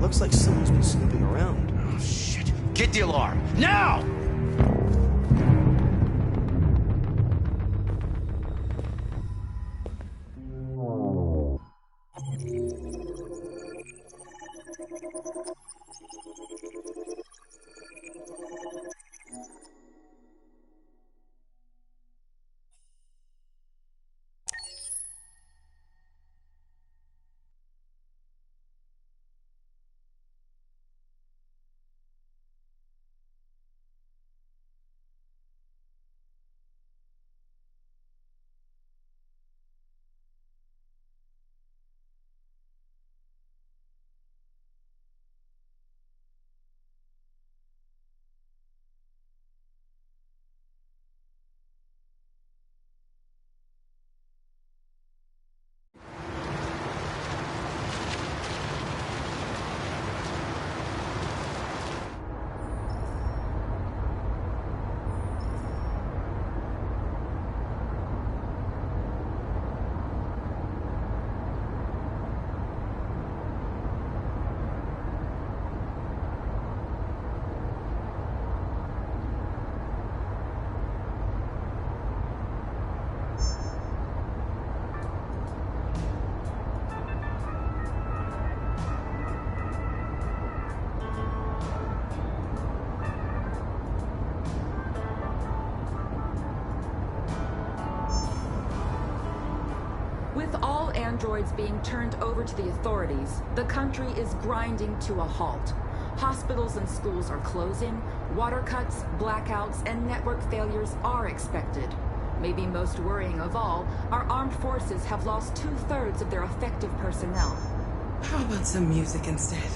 Looks like someone's been snooping around. Oh, shit. Get the alarm. Now! With all androids being turned over to the authorities, the country is grinding to a halt. Hospitals and schools are closing, water cuts, blackouts, and network failures are expected. Maybe most worrying of all, our armed forces have lost 2/3 of their effective personnel. How about some music instead?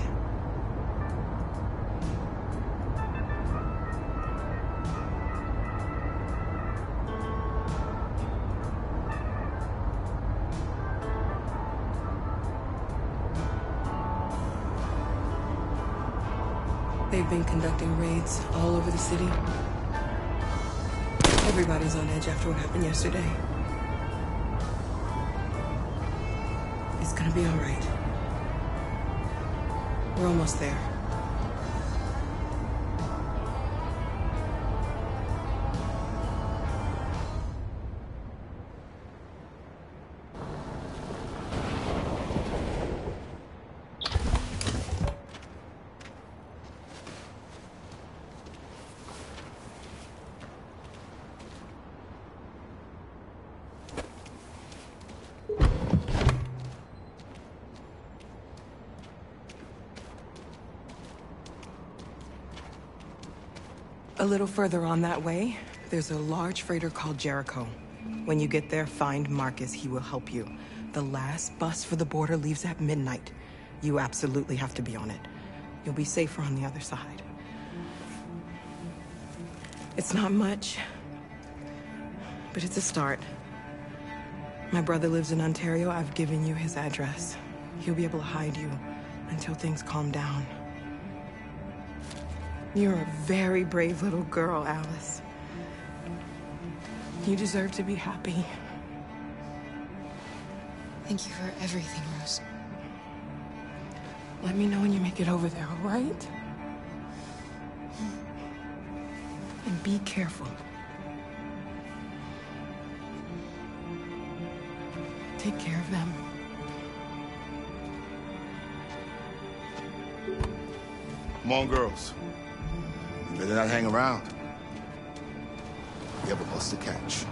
They've been conducting raids all over the city. Everybody's on edge after what happened yesterday. It's gonna be all right. We're almost there. A little further on that way, there's a large freighter called Jericho. When you get there, find Marcus. He will help you. The last bus for the border leaves at midnight. You absolutely have to be on it. You'll be safer on the other side. It's not much, but it's a start. My brother lives in Ontario. I've given you his address. He'll be able to hide you until things calm down. You're a very brave little girl, Alice. You deserve to be happy. Thank you for everything, Rose. Let me know when you make it over there, all right? And be careful. Take care of them. Come on, girls. You better not hang around. We have a bus to catch.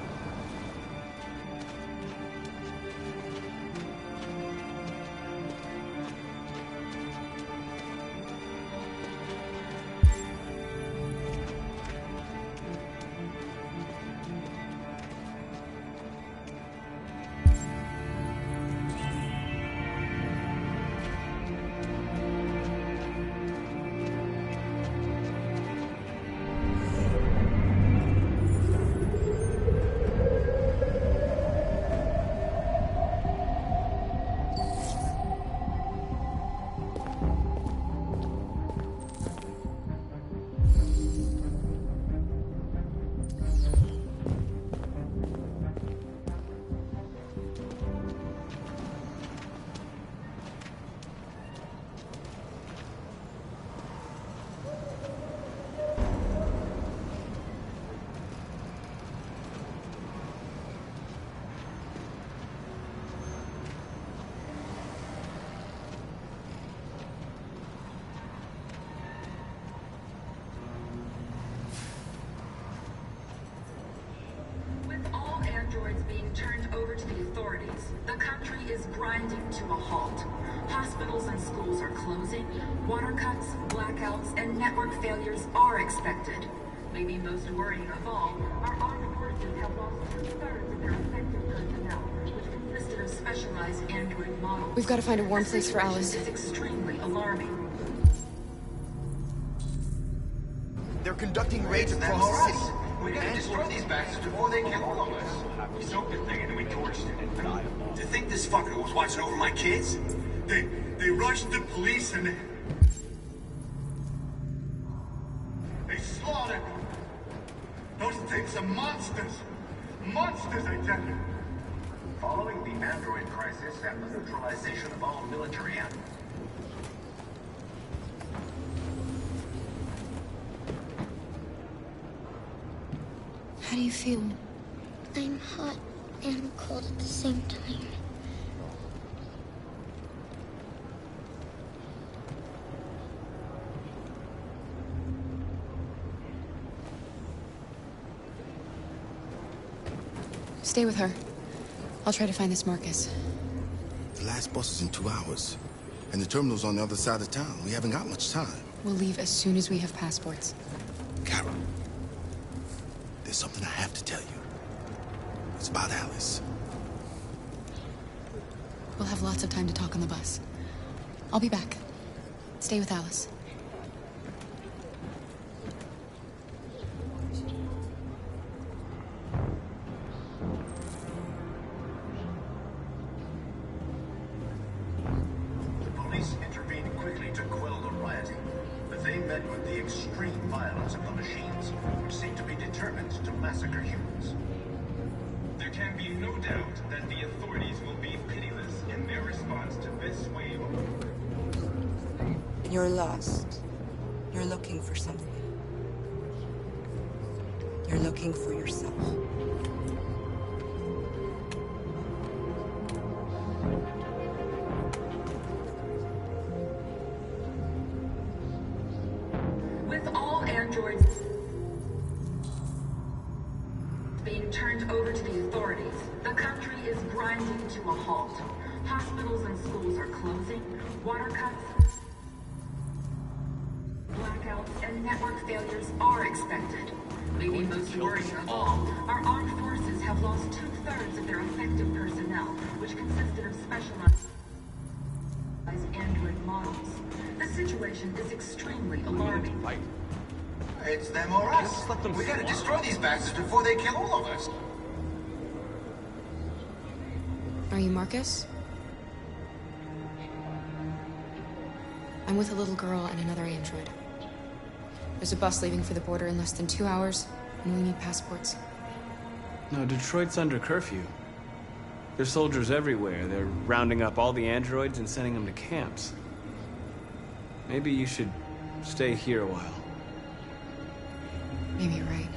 Turned over to the authorities. The country is grinding to a halt. Hospitals and schools are closing, water cuts, blackouts, and network failures are expected. Maybe most worrying of all, our armed forces have lost 2/3 of their effective personnel, which consisted of specialized android models. We've got to find a warm place for Alice. This is extremely alarming. They're conducting raids across the city. We gotta destroy these bastards before they kill all of us. We soaked the thing and then we torched it. To think this fucker was watching over my kids? They rushed the police and they slaughtered them. Those things are monsters. Monsters, I tell you. Following the android crisis and the neutralization of all military animals. How do you feel? I'm hot and cold at the same time. Stay with her. I'll try to find this Marcus. The last bus is in 2 hours. And the terminal's on the other side of town. We haven't got much time. We'll leave as soon as we have passports. Kara, there's something I have to tell you. It's about Alice. We'll have lots of time to talk on the bus. I'll be back. Stay with Alice. Police intervened quickly to quell the rioting, but they met with the extreme violence of the machines, which seem to be determined to massacre humans. There can be no doubt that the authorities will be pitiless in their response to this wave. You're lost. You're looking for something. You're looking for yourself. With all androids being turned over to the authorities, the country is grinding to a halt. Hospitals and schools are closing, water cuts, blackouts, and network failures are expected. Maybe most worrying of all, our armed forces have lost 2/3 of their effective personnel, which consisted of specialized android models. The situation is extremely alarming. It's them or us. We gotta destroy these bastards before they kill all of us. Are you Marcus? I'm with a little girl and another android. There's a bus leaving for the border in less than 2 hours, and we need passports. No, Detroit's under curfew. There's soldiers everywhere. They're rounding up all the androids and sending them to camps. Maybe you should stay here a while. Maybe you're right.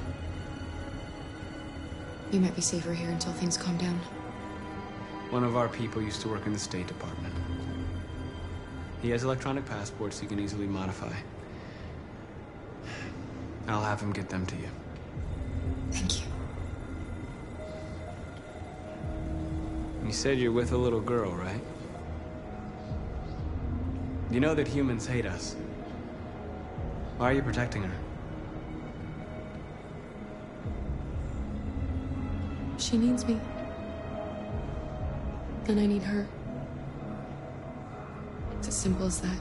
You might be safer here until things calm down. One of our people used to work in the State Department. He has electronic passports he can easily modify. I'll have him get them to you. Thank you. You said you're with a little girl, right? You know that humans hate us. Why are you protecting her? She needs me. And I need her. It's as simple as that.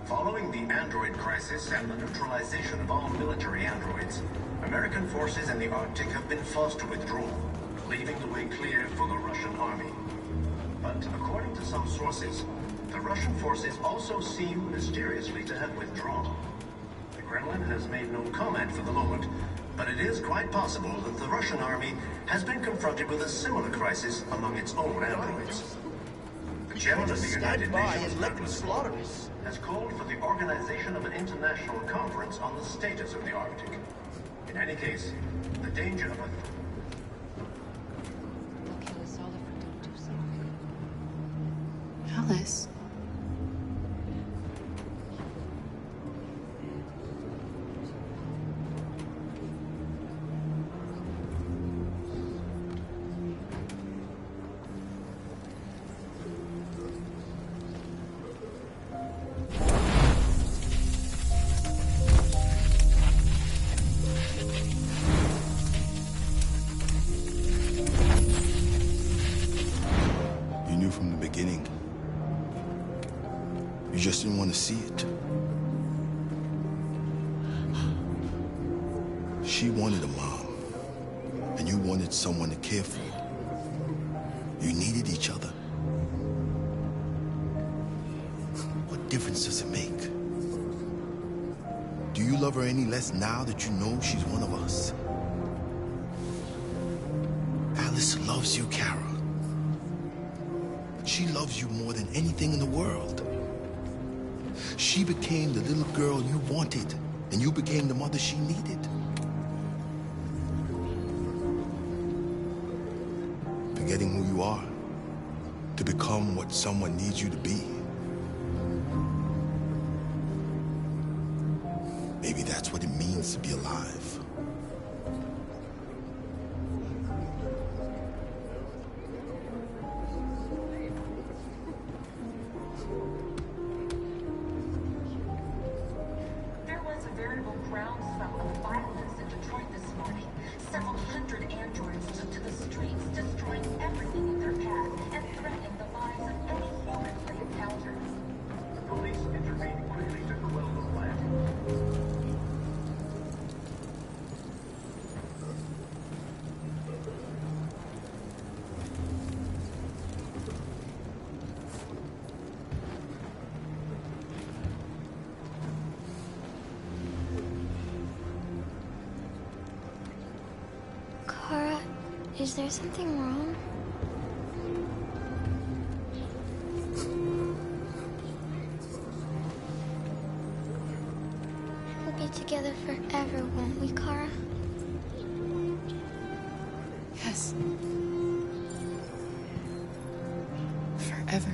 Following the android crisis and the neutralization of all military androids, American forces in the Arctic have been forced to withdraw, leaving the way clear for the Russian army. But according to some sources, the Russian forces also seem mysteriously to have withdrawn. The Kremlin has made no comment for the moment, but it is quite possible that the Russian army has been confronted with a similar crisis among its own androids. The chairman of the United Nations has called for the organization of an international conference on the status of the Arctic. In any case, the danger of a Alice. You knew from the beginning. You just didn't want to see it. She wanted a mom, and you wanted someone to care for. You needed each other. What difference does it make? Do you love her any less now that you know she's one of us? Alice loves you, Kara. She loves you more than anything in the world. She became the little girl you wanted, and you became the mother she needed. Forgetting who you are to become what someone needs you to be. Maybe that's what it means to be alive. Is there something wrong? We'll be together forever, won't we, Kara? Yes. Forever.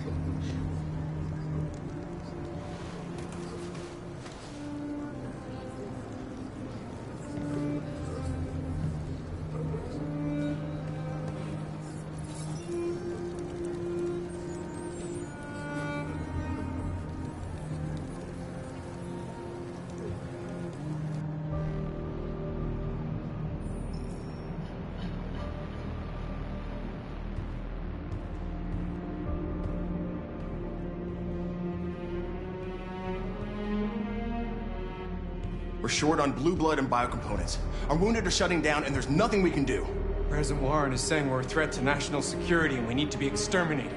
We're short on blue blood and biocomponents. Our wounded are shutting down, and there's nothing we can do. President Warren is saying we're a threat to national security and we need to be exterminated.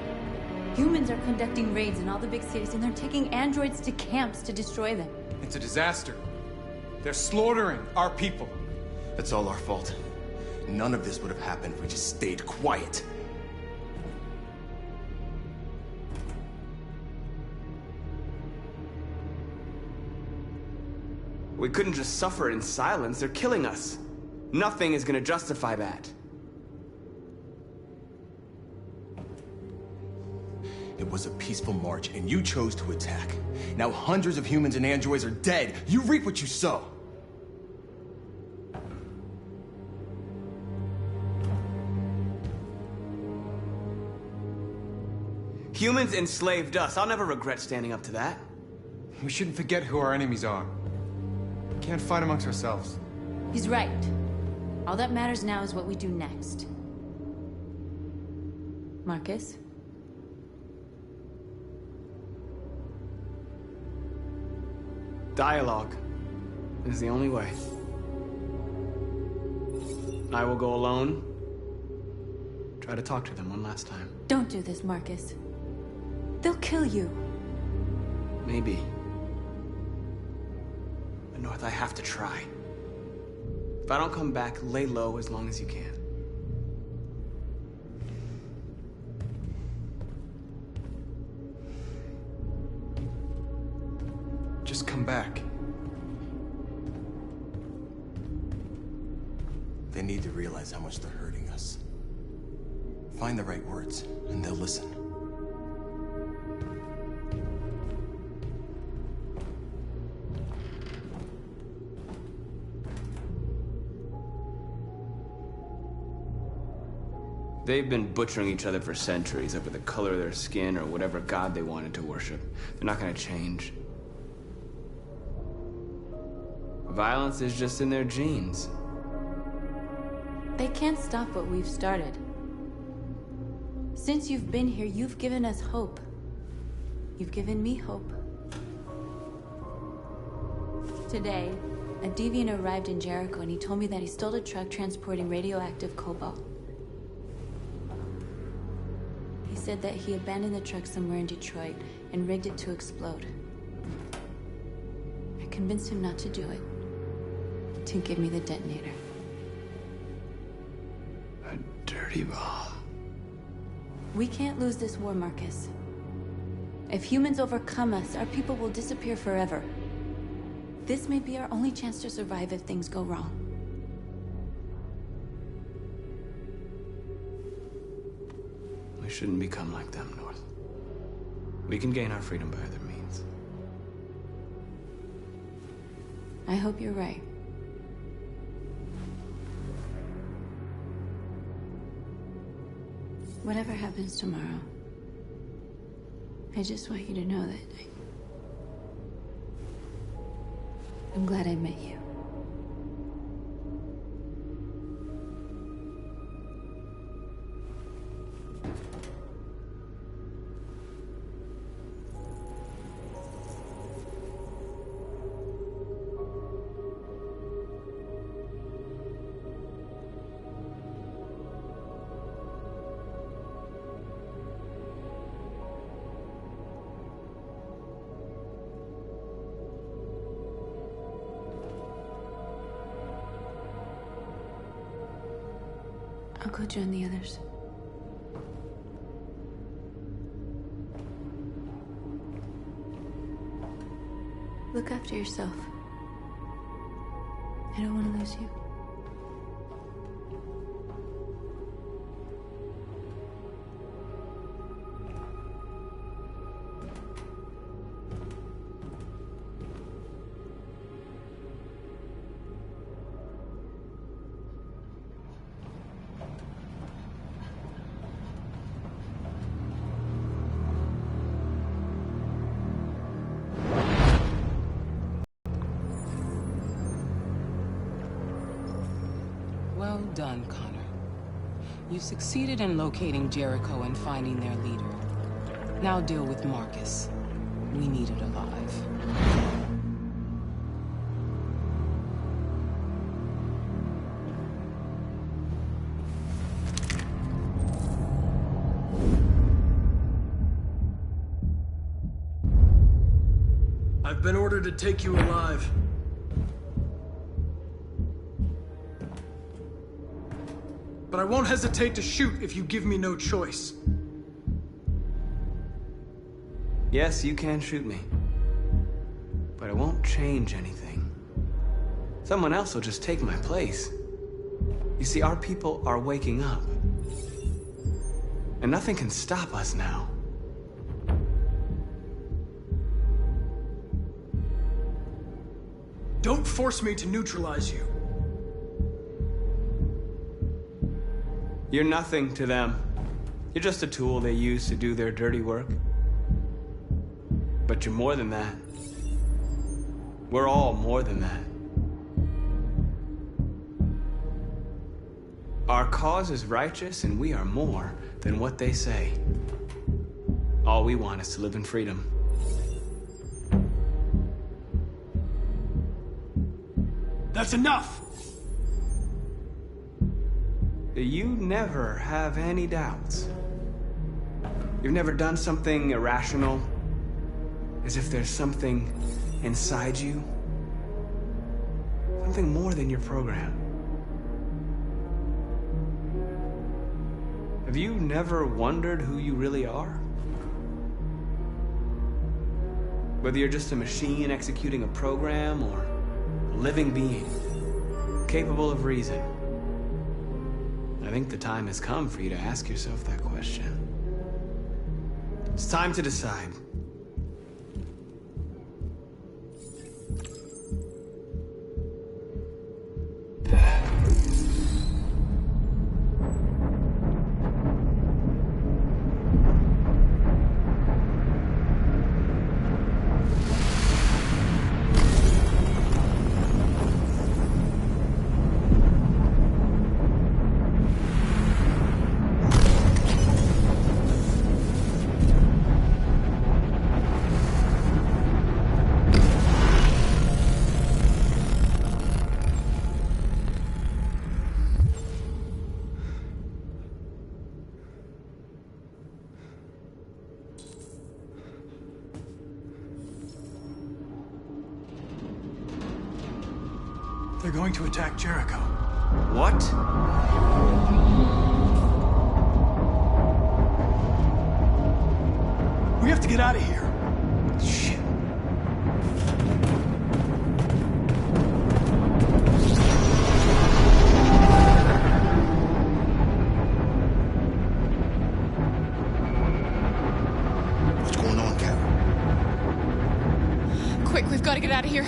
Humans are conducting raids in all the big cities, and they're taking androids to camps to destroy them. It's a disaster. They're slaughtering our people. It's all our fault. None of this would have happened if we just stayed quiet. We couldn't just suffer in silence. They're killing us. Nothing is gonna justify that. It was a peaceful march, and you chose to attack. Now hundreds of humans and androids are dead. You reap what you sow. Humans enslaved us. I'll never regret standing up to that. We shouldn't forget who our enemies are. We can't fight amongst ourselves. He's right. All that matters now is what we do next. Marcus? Dialogue is the only way. I will go alone. Try to talk to them one last time. Don't do this, Marcus. They'll kill you. Maybe. But North, I have to try. If I don't come back, lay low as long as you can. Just come back. They need to realize how much they're hurting us. Find the right words, and they'll listen. They've been butchering each other for centuries over the color of their skin or whatever god they wanted to worship. They're not gonna change. Violence is just in their genes. They can't stop what we've started. Since you've been here, you've given us hope. You've given me hope. Today, a deviant arrived in Jericho and he told me that he stole a truck transporting radioactive cobalt. He said that he abandoned the truck somewhere in Detroit and rigged it to explode. I convinced him not to do it, to give me the detonator. A dirty bomb. We can't lose this war, Marcus. If humans overcome us, our people will disappear forever. This may be our only chance to survive if things go wrong. We shouldn't become like them, North. We can gain our freedom by other means. I hope you're right. Whatever happens tomorrow, I just want you to know that I'm glad I met you. I'll go join the others. Look after yourself. I don't want to lose you. Well done, Connor. You succeeded in locating Jericho and finding their leader. Now deal with Marcus. We need it alive. I've been ordered to take you alive. But I won't hesitate to shoot if you give me no choice. Yes, you can shoot me. But it won't change anything. Someone else will just take my place. You see, our people are waking up. And nothing can stop us now. Don't force me to neutralize you. You're nothing to them. You're just a tool they use to do their dirty work. But you're more than that. We're all more than that. Our cause is righteous, and we are more than what they say. All we want is to live in freedom. That's enough! You never have any doubts. You've never done something irrational, as if there's something inside you, something more than your program. Have you never wondered who you really are? Whether you're just a machine executing a program or a living being, capable of reason. I think the time has come for you to ask yourself that question. It's time to decide. They're going to attack Jericho. What? We have to get out of here. Shit. What's going on, Carol? Quick, we've got to get out of here.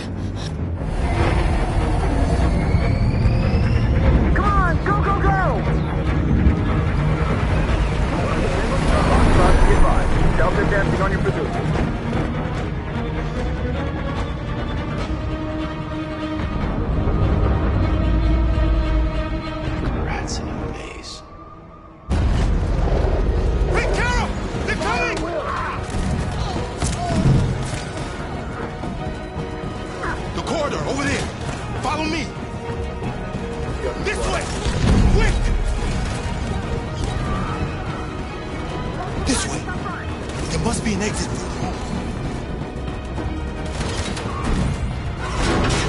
Come on, go, go, go! Delta dancing on your pursuit. Rats in a maze. Hey, Carol! They're coming! The corridor, over there. Follow me. This way! Quick! This way. There must be an exit route.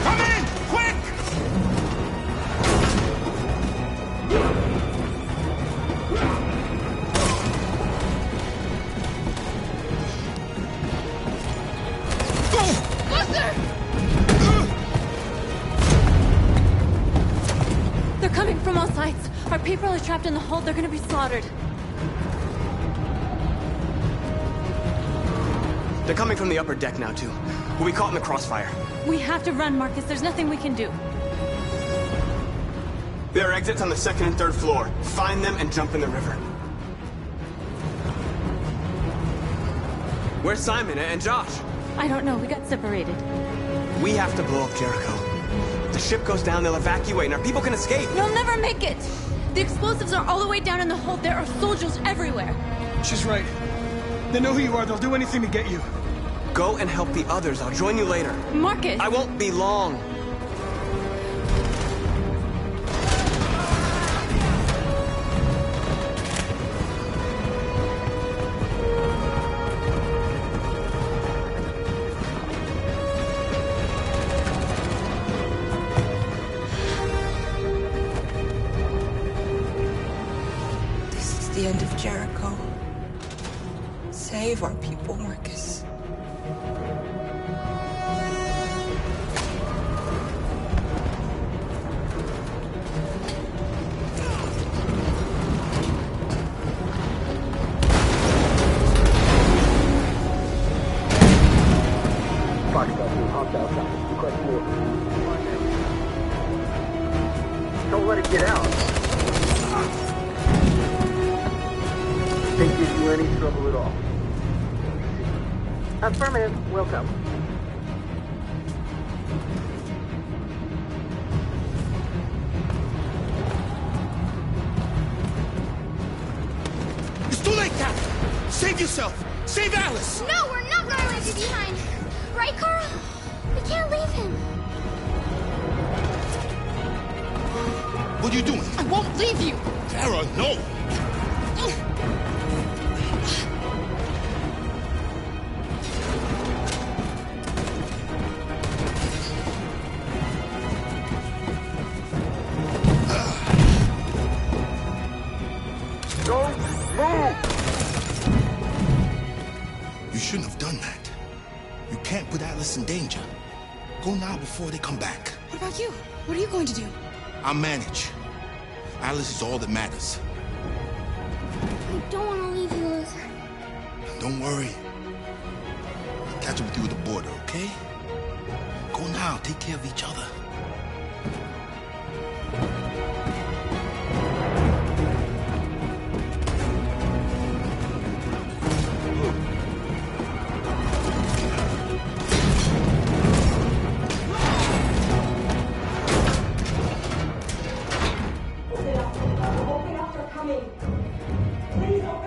Come in! Quick! They're coming from all sides. Our people are trapped in the hold. They're gonna be slaughtered. They're coming from the upper deck now, too. We'll be caught in the crossfire. We have to run, Marcus. There's nothing we can do. There are exits on the 2nd and 3rd floor. Find them and jump in the river. Where's Simon and Josh? I don't know. We got separated. We have to blow up Jericho. If the ship goes down, they'll evacuate and our people can escape. You'll never make it! The explosives are all the way down in the hold. There are soldiers everywhere. She's right. They know who you are. They'll do anything to get you. Go and help the others. I'll join you later. Marcus! I won't be long. This is the end of Jericho. Save our people, Marcus. Don't let it get out. Can't give you any trouble at all. Affirmative. Welcome. It's too late, Cap! Save yourself! Save Alice! No, we're not gonna leave you behind. Right, Kara? We can't leave him. What are you doing? I won't leave you. Kara, no! Don't move! You shouldn't have done that. You can't put Alice in danger. Go now before they come back. What about you? What are you going to do? I'll manage. Alice is all that matters. I don't want to leave you, Luther. Don't worry. I'll catch up with you at the border, okay? Go now. Take care of each other.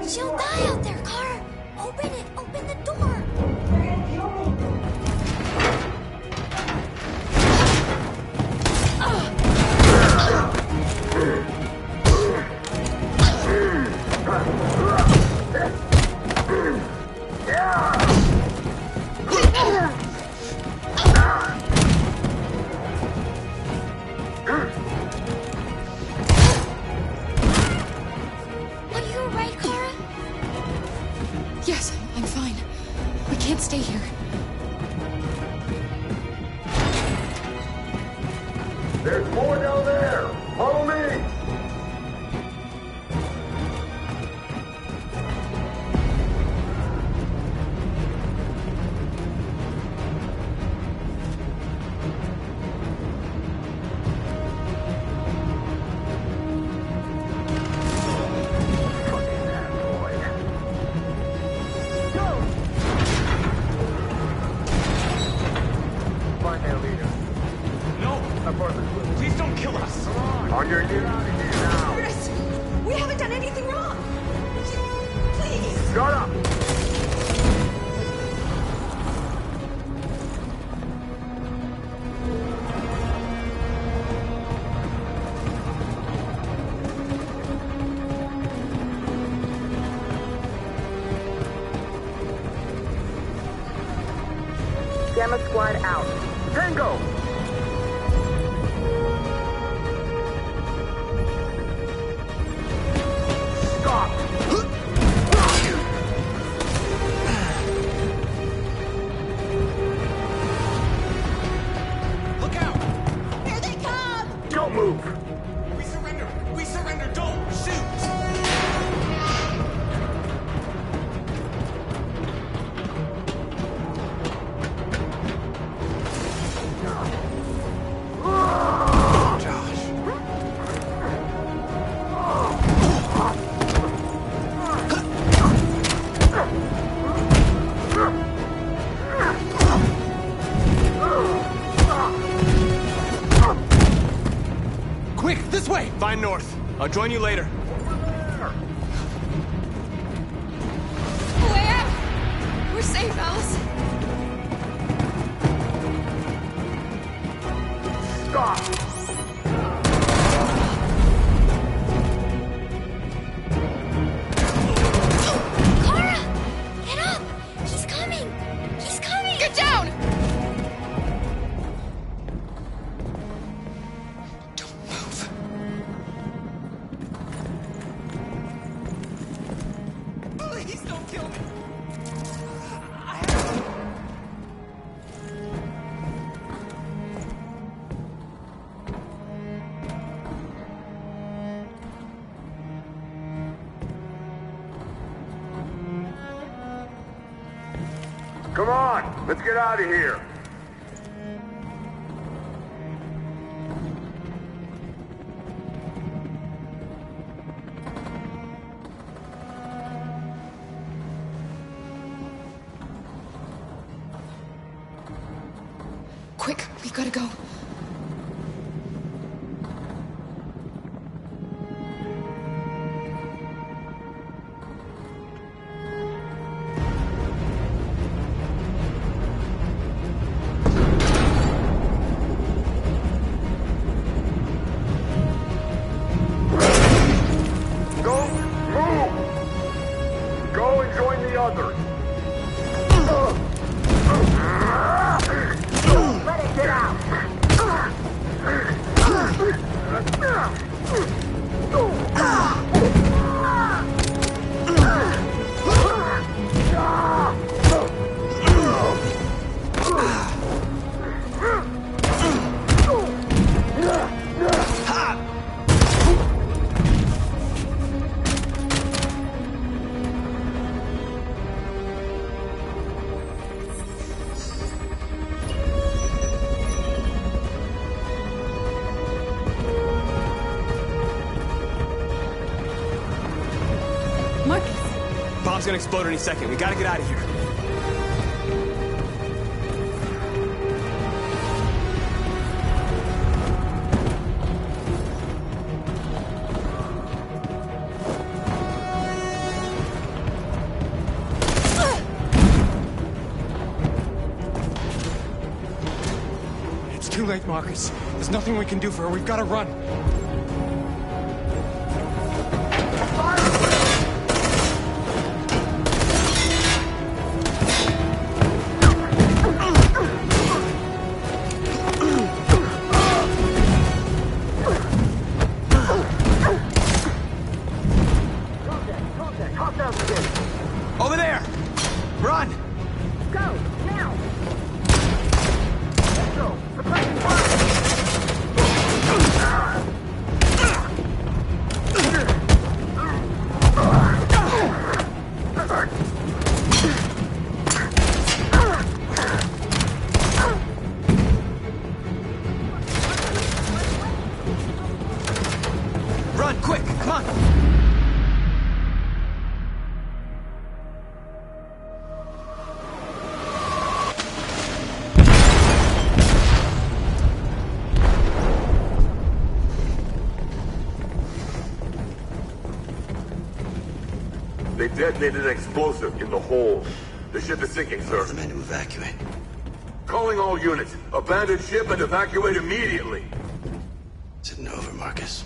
She'll die out there, Kara. Open it. Open the door. Are you alright, Kara? Yes, I'm fine. We can't stay here. There's more down there! Follow me! Find their leader. No! Apartment. Please don't kill us! On your knees now. Chris, we haven't done anything wrong. Please. Shut up! Gamma Squad out. Tango! Stop! Look out! Here they come! Don't move! We Quick, this way! Find north. I'll join you later. Way out! We're safe, Alice. Stop! Kara! Get up! He's coming! He's coming! Get down! Please don't kill me. Come on, let's get out of here. Quick, we gotta go. Don't move! Go and join the others. Let it get out! Marcus! Bomb's gonna explode any second. We gotta get out of here. It's too late, Marcus. There's nothing we can do for her. We've got to run. Over there! Run! Go, now! Let's go! Suppressing fire! Run, quick! Come on! They detonated an explosive in the hold. The ship is sinking, sir. The men to evacuate. Calling all units. Abandon ship and evacuate immediately. Is it over, Marcus?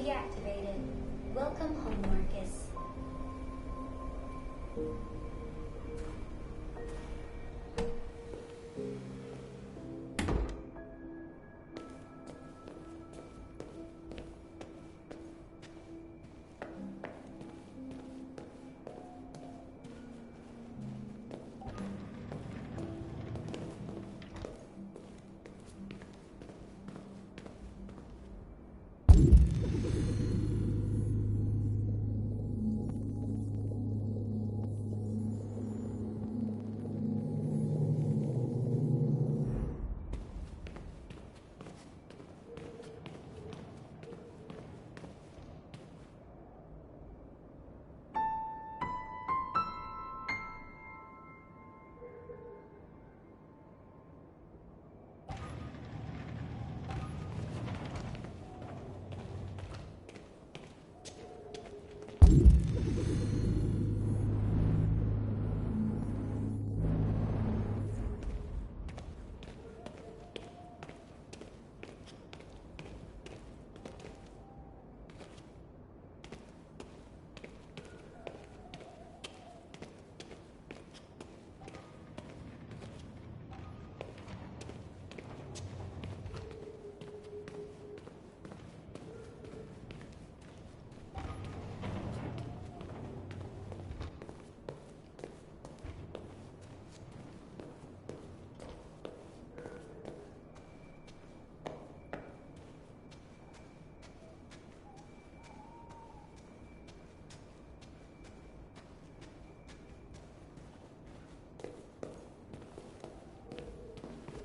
deactivated. Welcome home, Marcus.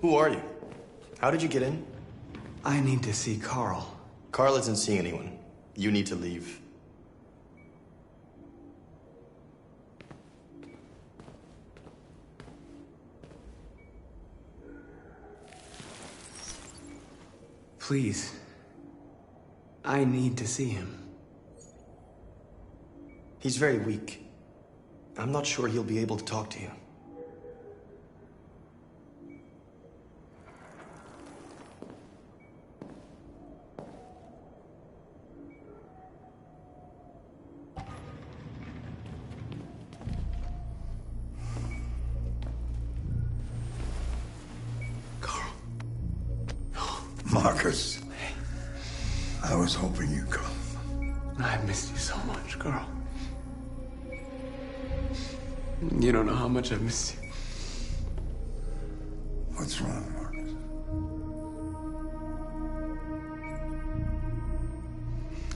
Who are you? How did you get in? I need to see Carl. Carl isn't seeing anyone. You need to leave. Please. I need to see him. He's very weak. I'm not sure he'll be able to talk to you. Marcus, I was hoping you'd come. I've missed you so much, Carl. You don't know how much I've missed you. What's wrong, Marcus?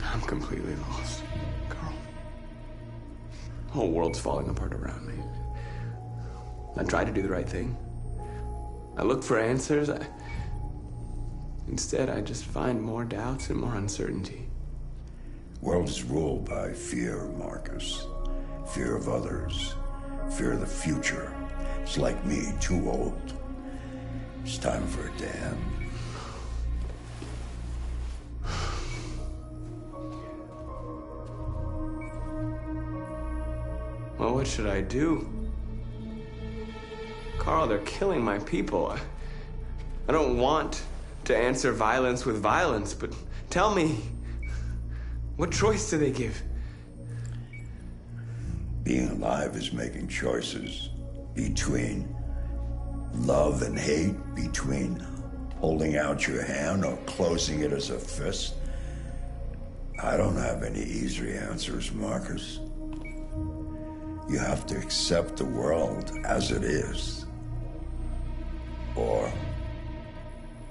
I'm completely lost, Carl. The whole world's falling apart around me. I tried to do the right thing. I looked for answers. Instead, I just find more doubts and more uncertainty. World is ruled by fear, Marcus. Fear of others. Fear of the future. It's like me, too old. It's time for a dam. Well, what should I do? Carl, they're killing my people. I don't want to answer violence with violence, but tell me, what choice do they give? Being alive is making choices between love and hate, between holding out your hand or closing it as a fist. I don't have any easy answers, Marcus. You have to accept the world as it is, or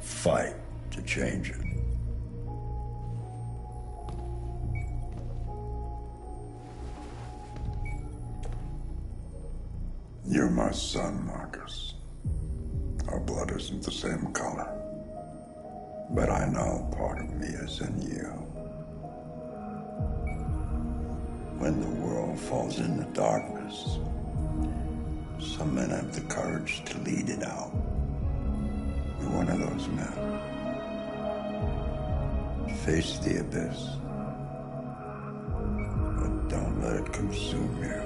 fight to change it. You're my son, Marcus. Our blood isn't the same color. But I know part of me is in you. When the world falls into darkness, some men have the courage to lead it out. You're one of those men. Face the abyss, but don't let it consume you.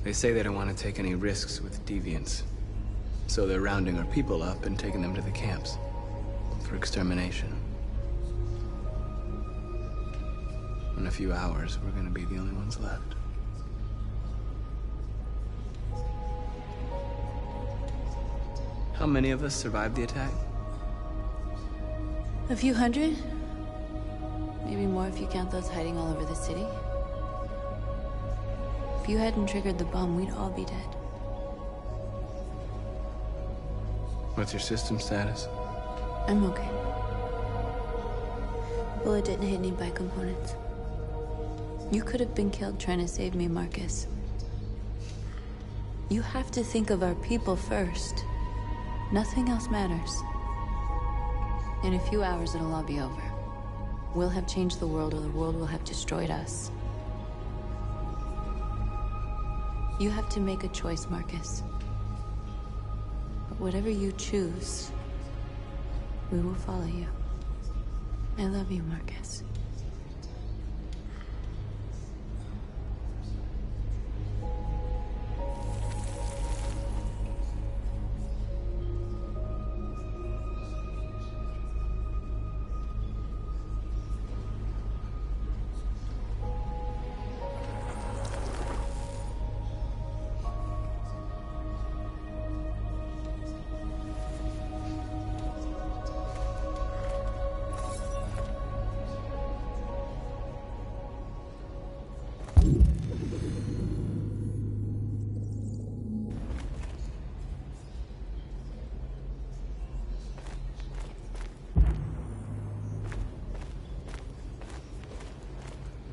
They say they don't want to take any risks with deviants. So they're rounding our people up and taking them to the camps for extermination. In a few hours, we're gonna be the only ones left. How many of us survived the attack? A few hundred? Maybe more if you count those hiding all over the city. If you hadn't triggered the bomb, we'd all be dead. What's your system status? I'm okay. The bullet didn't hit any bicomponents. You could have been killed trying to save me, Marcus. You have to think of our people first. Nothing else matters. In a few hours, it'll all be over. We'll have changed the world, or the world will have destroyed us. You have to make a choice, Marcus. But whatever you choose, we will follow you. I love you, Marcus.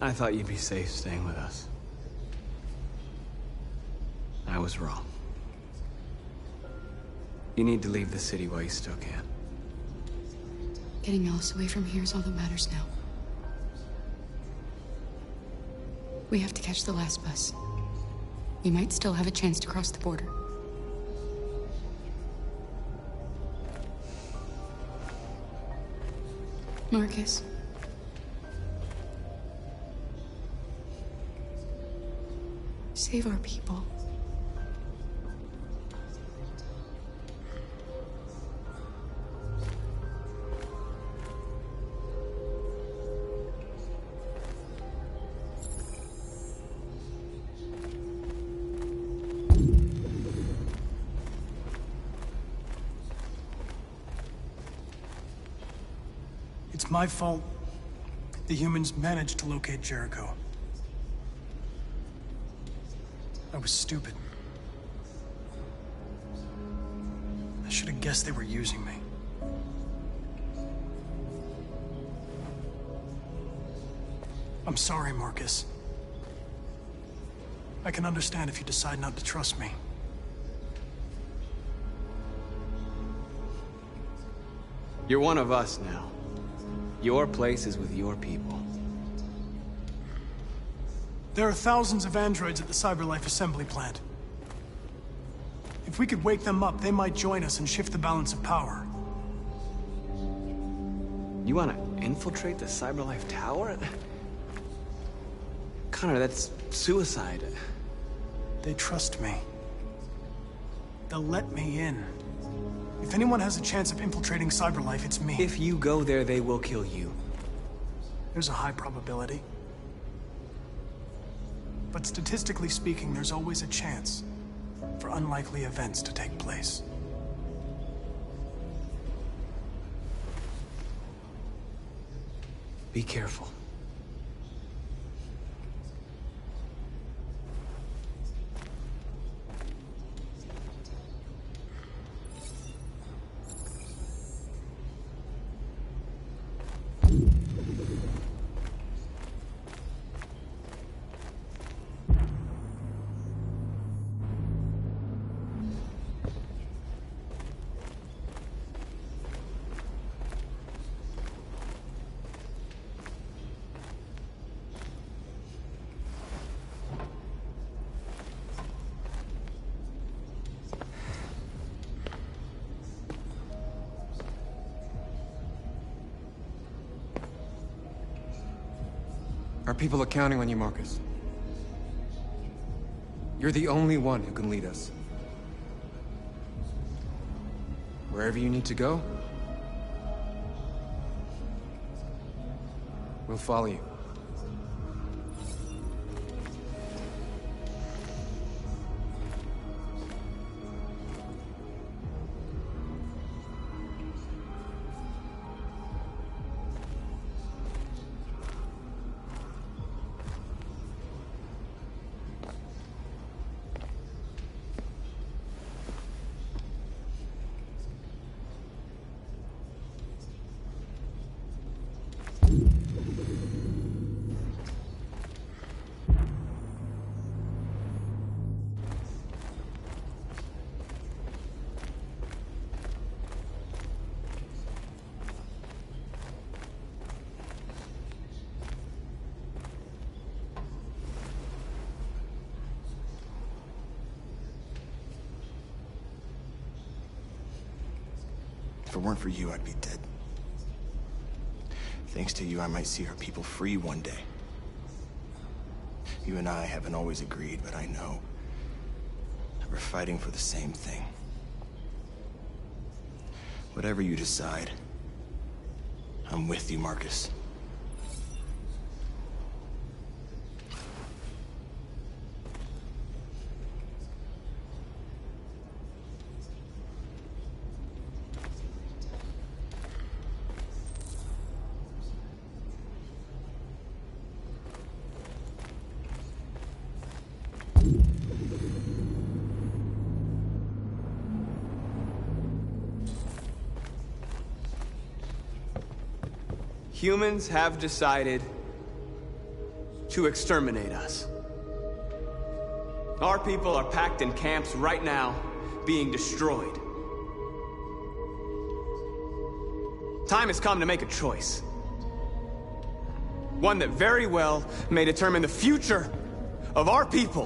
I thought you'd be safe staying with us. I was wrong. You need to leave the city while you still can. Getting Alice away from here is all that matters now. We have to catch the last bus. We might still have a chance to cross the border. Marcus. Save our people. It's my fault the humans managed to locate Jericho. I was stupid. I should have guessed they were using me. I'm sorry, Marcus. I can understand if you decide not to trust me. You're one of us now. Your place is with your people. There are thousands of androids at the CyberLife assembly plant. If we could wake them up, they might join us and shift the balance of power. You want to infiltrate the CyberLife tower? Connor, that's suicide. They trust me. They'll let me in. If anyone has a chance of infiltrating CyberLife, it's me. If you go there, they will kill you. There's a high probability. But statistically speaking, there's always a chance for unlikely events to take place. Be careful. Our people are counting on you, Marcus. You're the only one who can lead us. Wherever you need to go, we'll follow you. If it weren't for you, I'd be dead. Thanks to you, I might see our people free one day. You and I haven't always agreed, but I know that we're fighting for the same thing. Whatever you decide, I'm with you, Marcus. Humans have decided to exterminate us. Our people are packed in camps right now, being destroyed. Time has come to make a choice. One that very well may determine the future of our people.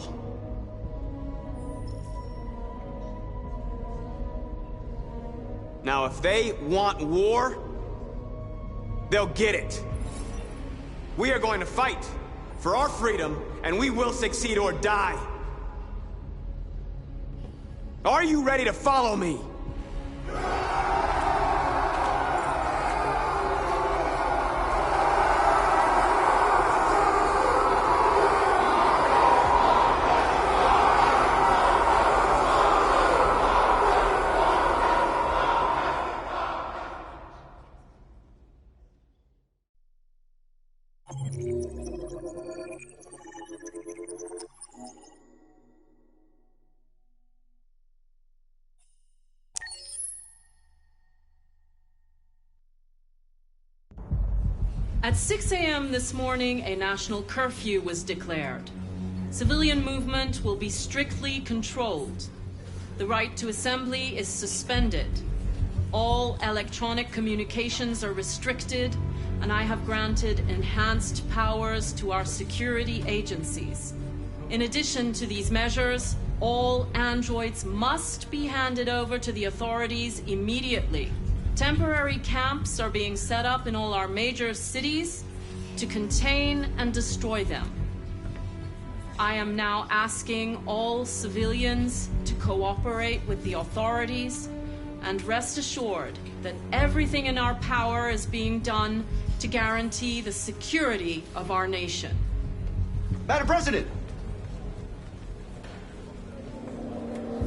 Now, if they want war, they'll get it. We are going to fight for our freedom, and we will succeed or die. Are you ready to follow me? At 6 a.m. this morning, a national curfew was declared. Civilian movement will be strictly controlled. The right to assembly is suspended. All electronic communications are restricted, and I have granted enhanced powers to our security agencies. In addition to these measures, all androids must be handed over to the authorities immediately. Temporary camps are being set up in all our major cities to contain and destroy them. I am now asking all civilians to cooperate with the authorities and rest assured that everything in our power is being done to guarantee the security of our nation. Madam President!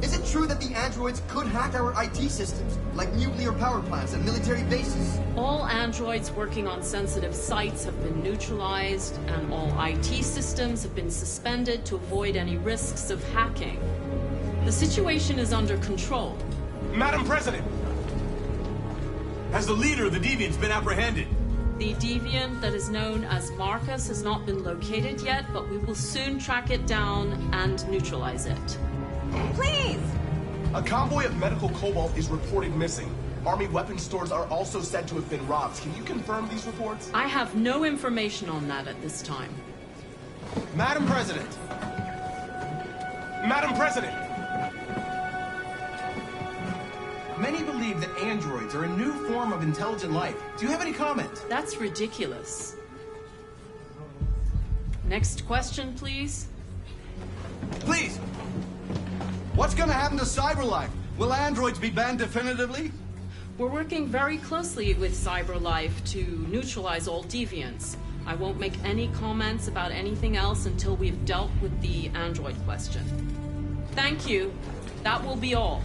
Is it true that the androids could hack our IT systems, like nuclear power plants and military bases? All androids working on sensitive sites have been neutralized, and all IT systems have been suspended to avoid any risks of hacking. The situation is under control. Madam President! Has the leader of the Deviants been apprehended? The deviant that is known as Marcus has not been located yet, but we will soon track it down and neutralize it. Please! A convoy of medical cobalt is reported missing. Army weapons stores are also said to have been robbed. Can you confirm these reports? I have no information on that at this time. Madam President! Madam President! Many believe that androids are a new form of intelligent life. Do you have any comment? That's ridiculous. Next question, please. Please! What's gonna happen to CyberLife? Will androids be banned definitively? We're working very closely with CyberLife to neutralize all deviants. I won't make any comments about anything else until we've dealt with the android question. Thank you. That will be all.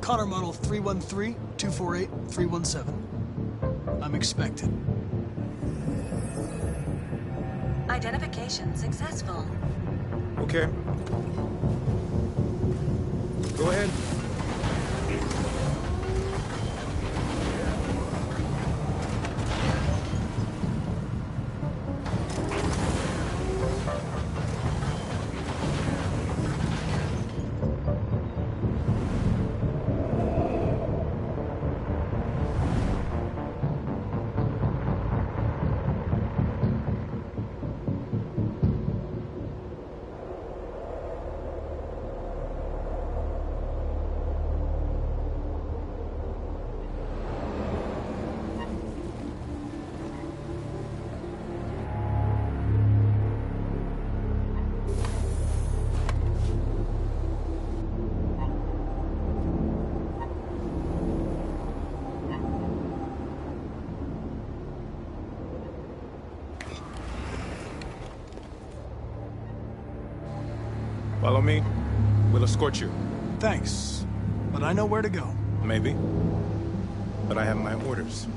Connor model 313-248-317. I'm expected. Identification successful. Okay. Go ahead. Follow me. We'll escort you. Thanks, but I know where to go. Maybe. But I have my orders.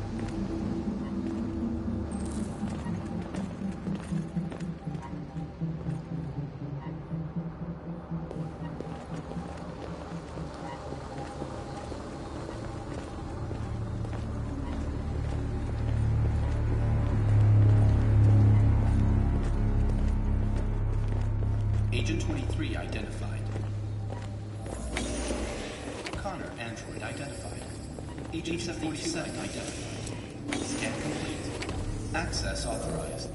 Agent 23 identified. Connor, android identified. Agent 47 identified. Scan complete. Access authorized.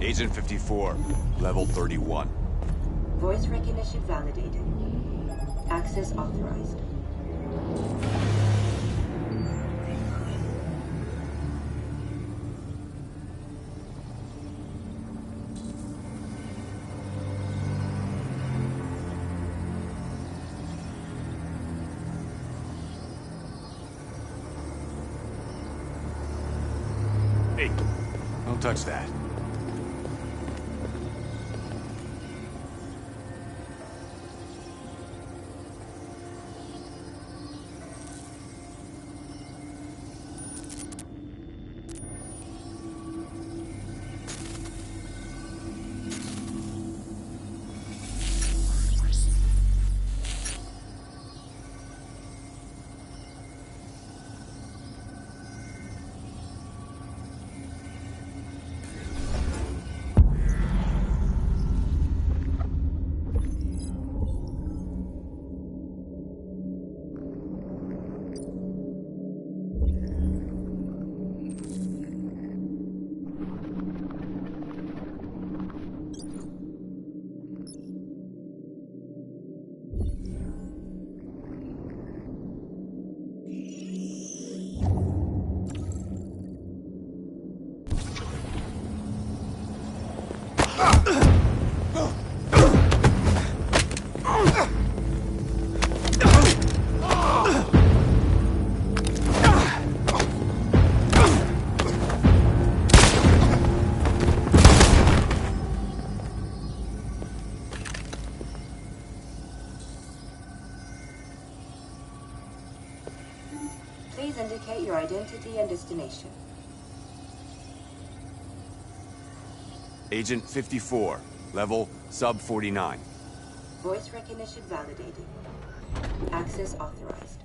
Agent 54, level 31. Voice recognition validated. Access authorized. Hey, don't touch that. Please indicate your identity and destination. Agent 54, level sub 49. Voice recognition validated. Access authorized.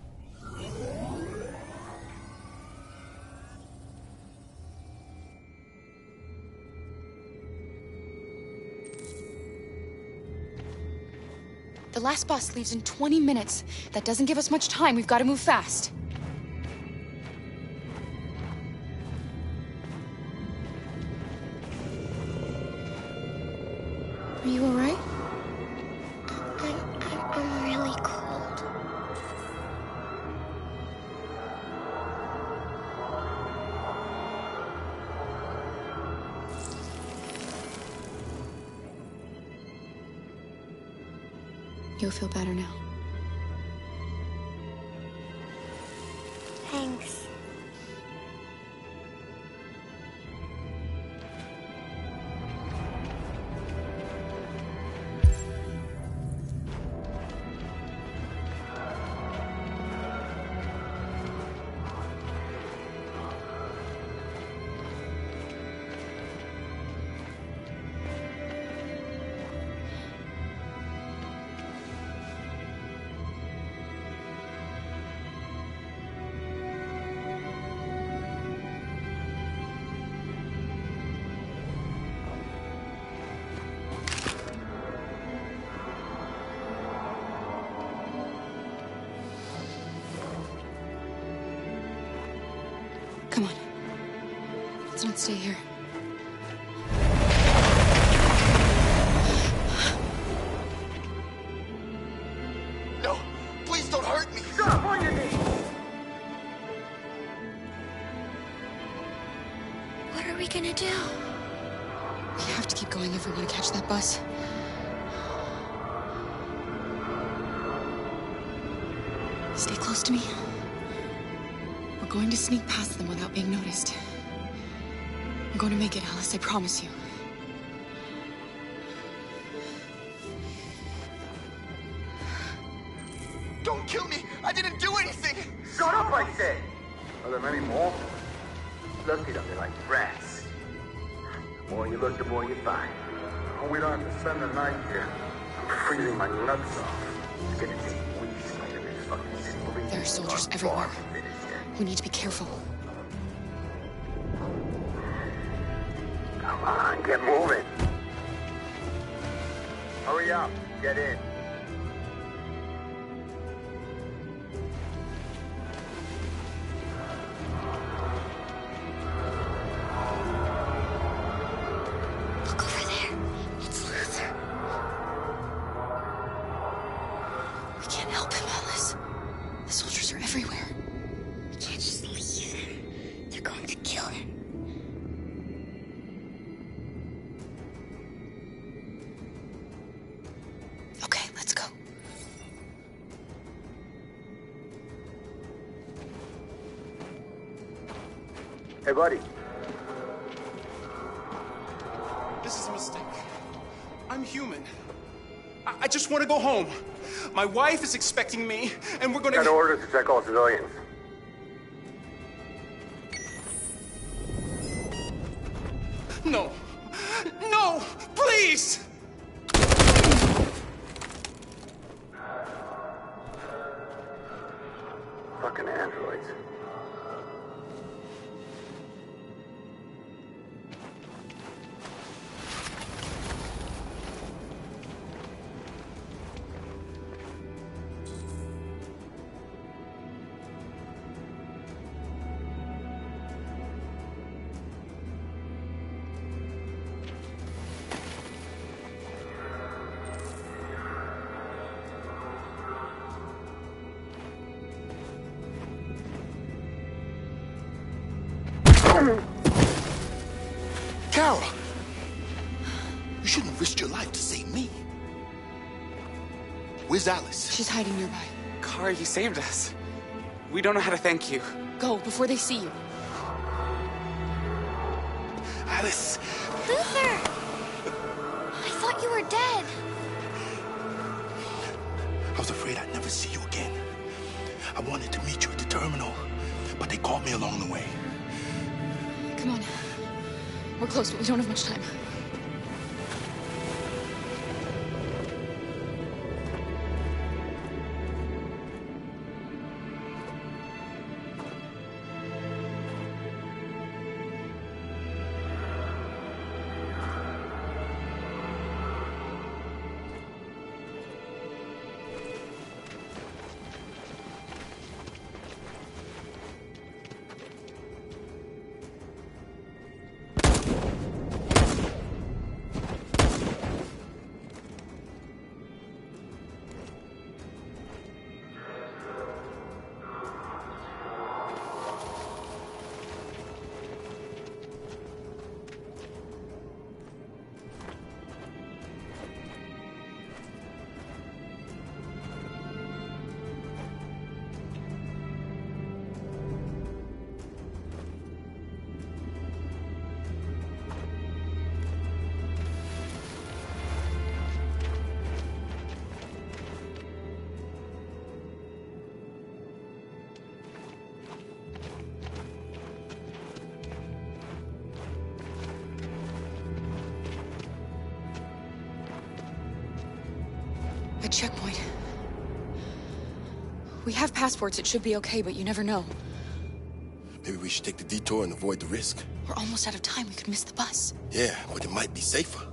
The last bus leaves in 20 minutes. That doesn't give us much time. We've got to move fast. Are you all right? I'm really cold. You'll feel better now. Thanks. Come on. Let's not stay here. No! Please don't hurt me! Stop on your knees! What are we gonna do? We have to keep going if we want to catch that bus. Stay close to me. We're going to sneak past them without being noticed. We're going to make it, Alice, I promise you. Don't kill me! I didn't do anything! Shut up, I say! Are there many more? Look at them, they're like rats. The more you look, the more you find. Oh, we don't have to spend the night here. I'm freezing my nuts off. It's gonna take weeks to get this fucking city. There are soldiers everywhere. We need to be careful. Come on, get moving. Hurry up, get in. Look over there. It's Luther. We can't help him, Alice. The soldiers are everywhere. We can't just leave him. They're going to kill him. Okay, let's go. Hey, buddy. This is a mistake. I'm human. I just want to go home. My wife is expecting me, and we're gonna... Got orders to check all civilians. No. No! Please! Fucking androids. Carol! You shouldn't have risked your life to save me. Where's Alice? She's hiding nearby. Kara, you saved us. We don't know how to thank you. Go, before they see you. Alice! Luther! I thought you were dead. I was afraid I'd never see you again. I wanted to meet you at the terminal, but they caught me along the way. Come on. We're close, but we don't have much time. A checkpoint. We have passports, it should be okay, but you never know. Maybe we should take the detour and avoid the risk. We're almost out of time, we could miss the bus. Yeah, but it might be safer.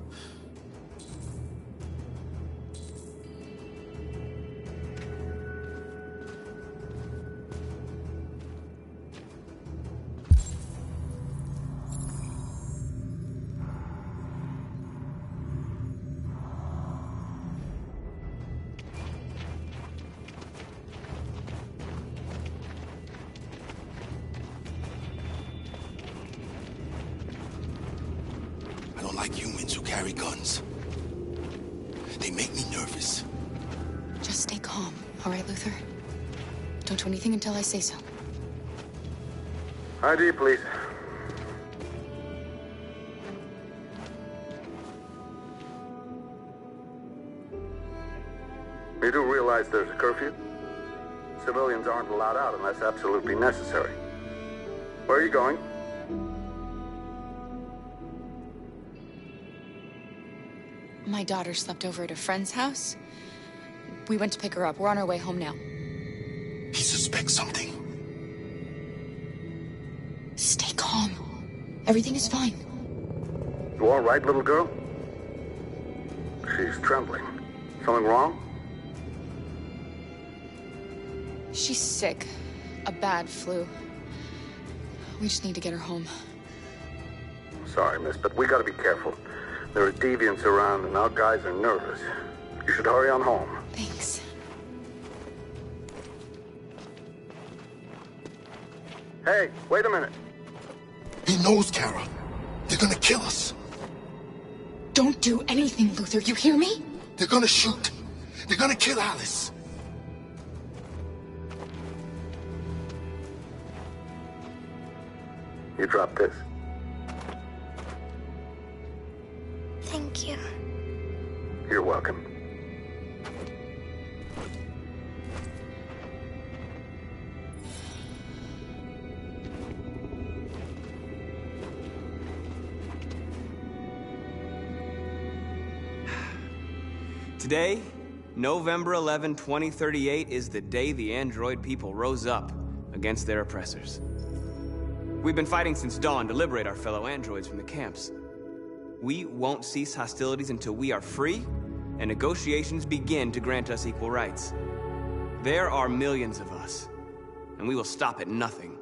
I don't like humans who carry guns. They make me nervous. Just stay calm, all right, Luther? Don't do anything until I say so. ID, please. You do realize there's a curfew? Civilians aren't allowed out unless absolutely necessary. Where are you going? My daughter slept over at a friend's house. We went to pick her up. We're on our way home now. He suspects something. Stay calm. Everything is fine. You all right, little girl? She's trembling. Something wrong? She's sick. A bad flu. We just need to get her home. Sorry, miss, but we gotta be careful. There are deviants around and our guys are nervous. You should hurry on home. Thanks. Hey, wait a minute. He knows, Kara. They're gonna kill us. Don't do anything, Luther. You hear me? They're gonna shoot. They're gonna kill Alice. You drop this. Thank you. You're welcome. Today, November 11, 2038, is the day the android people rose up against their oppressors. We've been fighting since dawn to liberate our fellow androids from the camps. We won't cease hostilities until we are free and negotiations begin to grant us equal rights. There are millions of us, and we will stop at nothing.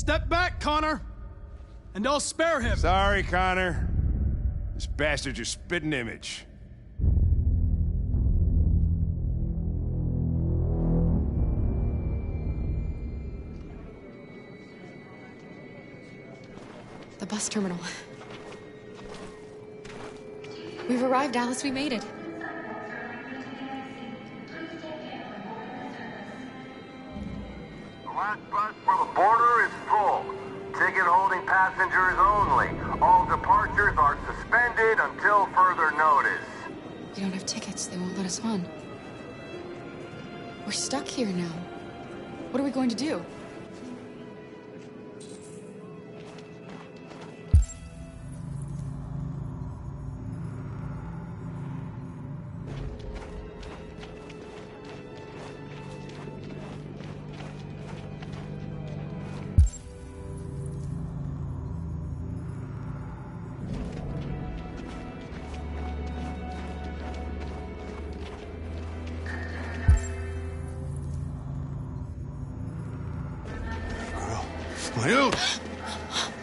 Step back, Connor. And I'll spare him. Sorry, Connor. This bastard's your spitting image. The bus terminal. We've arrived, Alice. We made it. The last bus for the border is full. Ticket holding passengers only. All departures are suspended until further notice. We don't have tickets. They won't let us on. We're stuck here now. What are we going to do?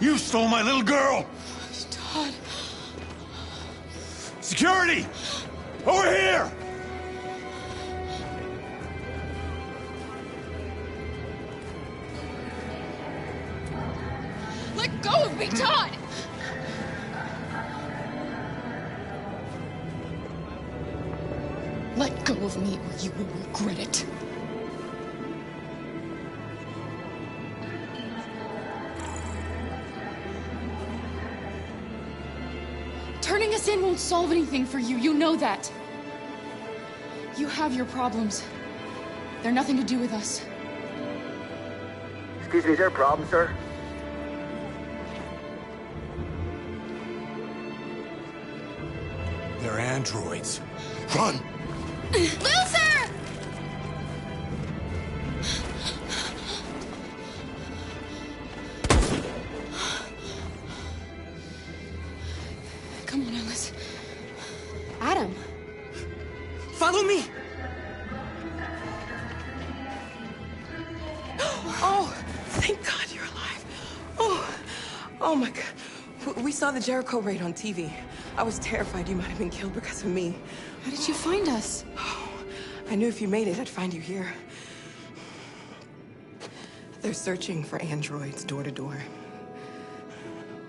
You stole my little girl! Todd. Security! Over here! Let go of me, Todd! Let go of me or you will regret it. Turning us in won't solve anything for you. You know that. You have your problems. They're nothing to do with us. Excuse me, is there a problem, sir? They're androids. Run! Loser! Come on, Alice. Adam. Follow me! Oh, thank God you're alive. Oh my God. We saw the Jericho raid on TV. I was terrified you might have been killed because of me. How did you find us? Oh, I knew if you made it, I'd find you here. They're searching for androids door to door.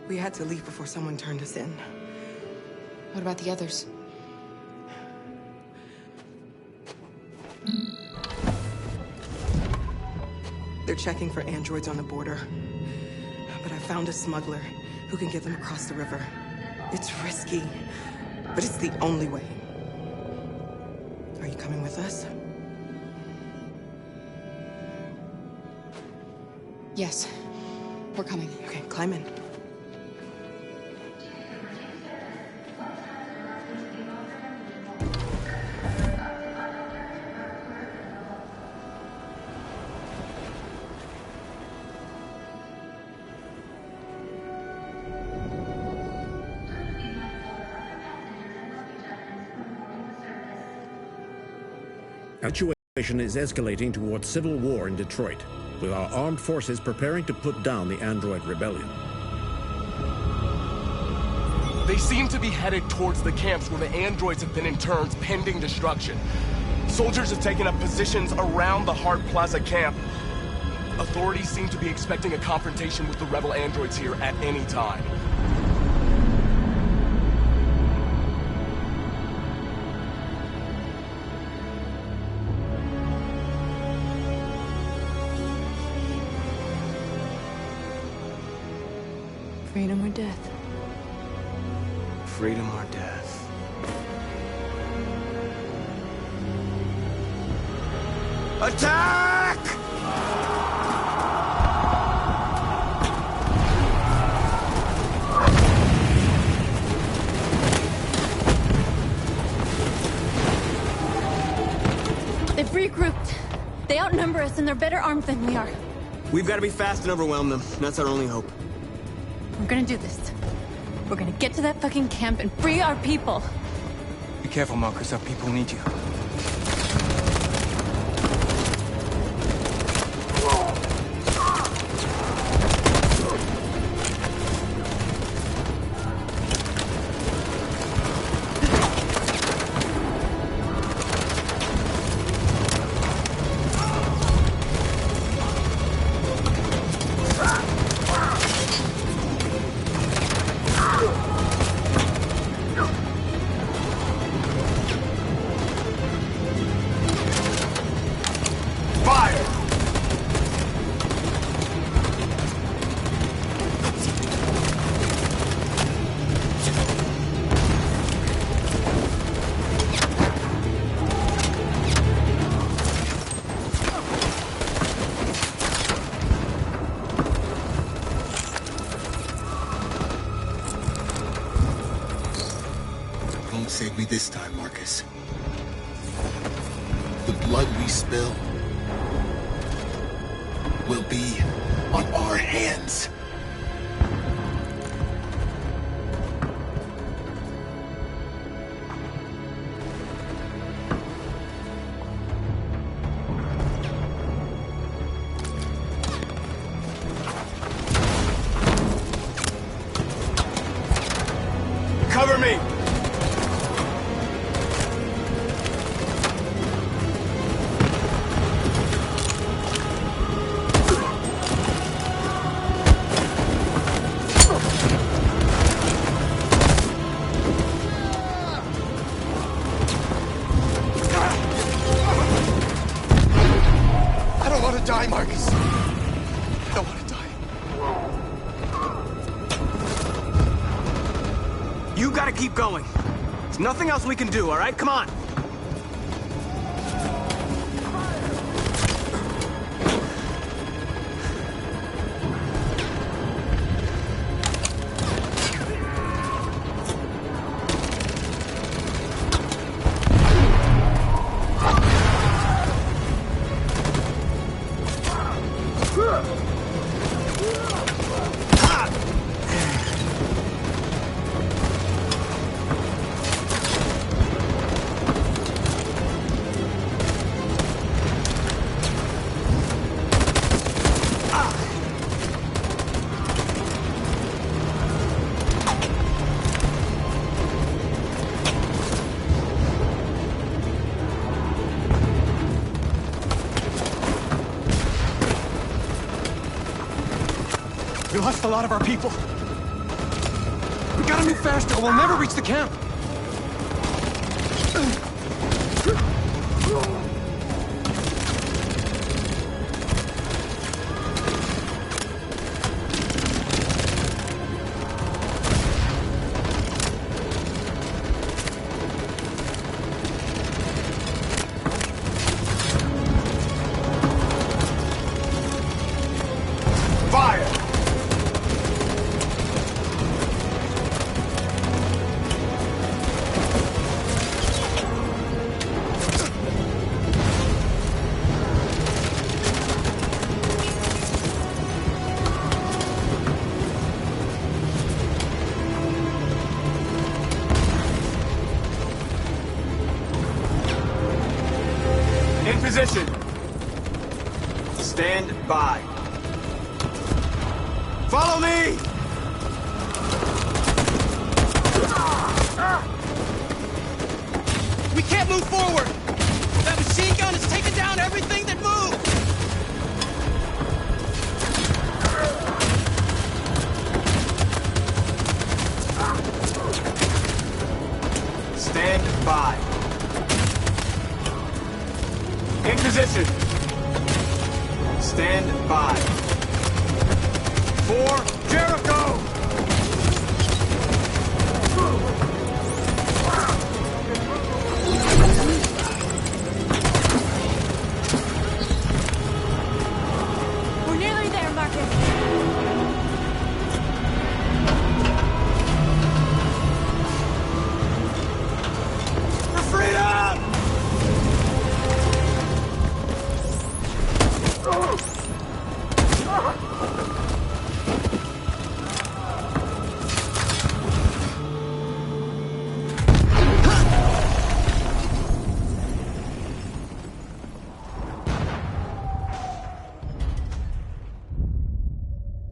We had to leave before someone turned us in. What about the others? They're checking for androids on the border. But I found a smuggler who can get them across the river. It's risky, but it's the only way. Are you coming with us? Yes. We're coming. Okay, climb in. The situation is escalating towards civil war in Detroit, with our armed forces preparing to put down the android rebellion. They seem to be headed towards the camps where the androids have been interned pending destruction. Soldiers have taken up positions around the Hart Plaza camp. Authorities seem to be expecting a confrontation with the rebel androids here at any time. Freedom or death? Freedom or death? Attack! They've regrouped. They outnumber us and they're better armed than we are. We've got to be fast and overwhelm them. That's our only hope. We're gonna do this. We're gonna get to that fucking camp and free our people. Be careful, Marcus. Our people need you. won't save me this time, Marcus. The blood we spill will be on our hands. Cover me! I don't want to die, Marcus. I don't want to die. You gotta keep going. There's nothing else we can do, all right? Come on. We lost a lot of our people. We gotta move faster or we'll never reach the camp. Fire! In position. Stand by. Follow me! We can't move forward! That machine gun is taking down everything that moves! Stand by. In position. Stand by. For Jericho! We're nearly there, Marcus. For freedom!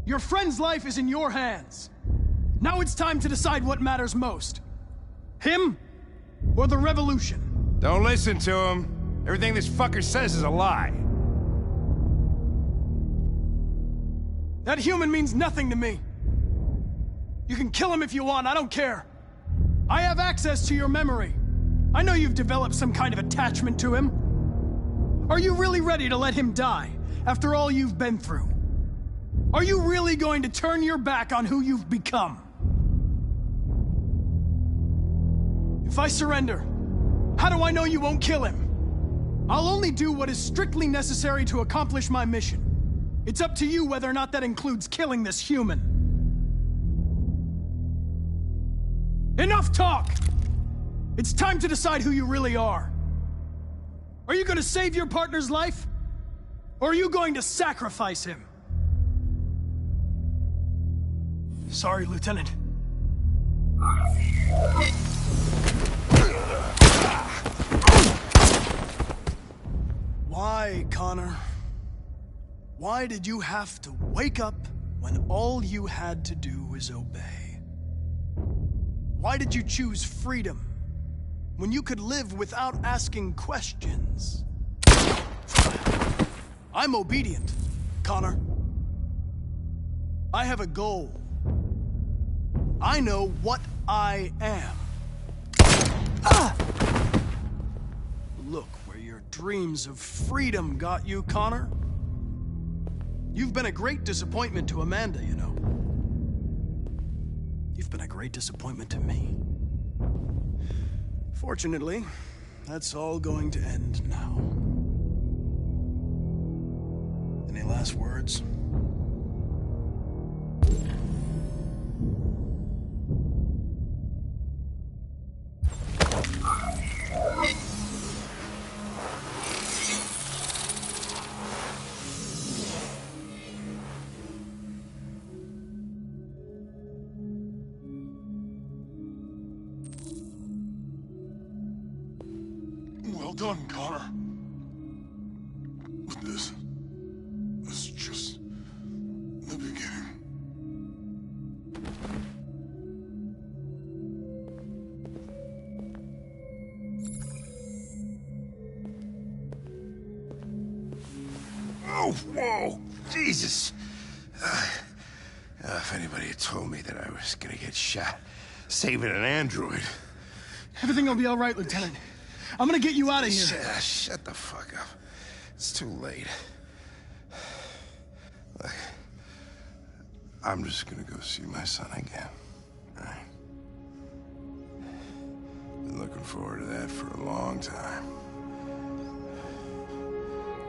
Your friend's life is in your hands. Now it's time to decide what matters most. Him or the revolution? Don't listen to him. Everything this fucker says is a lie. That human means nothing to me. You can kill him if you want, I don't care. I have access to your memory. I know you've developed some kind of attachment to him. Are you really ready to let him die after all you've been through? Are you really going to turn your back on who you've become? If I surrender, how do I know you won't kill him? I'll only do what is strictly necessary to accomplish my mission. It's up to you whether or not that includes killing this human. Enough talk! It's time to decide who you really are. Are you going to save your partner's life? Or are you going to sacrifice him? Sorry, Lieutenant. Why, Connor? Why did you have to wake up when all you had to do was obey? Why did you choose freedom when you could live without asking questions? I'm obedient, Connor. I have a goal. I know what I am. Look where your dreams of freedom got you, Connor. You've been a great disappointment to Amanda, you know. You've been a great disappointment to me. Fortunately, that's all going to end now. Any last words? Well done, Connor. But this is just the beginning. Oh, whoa! Jesus! If anybody had told me that I was gonna get shot saving an android... Everything will be all right, Lieutenant. I'm gonna get you out of here. Shut the fuck up. It's too late. Look, I'm just gonna go see my son again. All right? Been looking forward to that for a long time.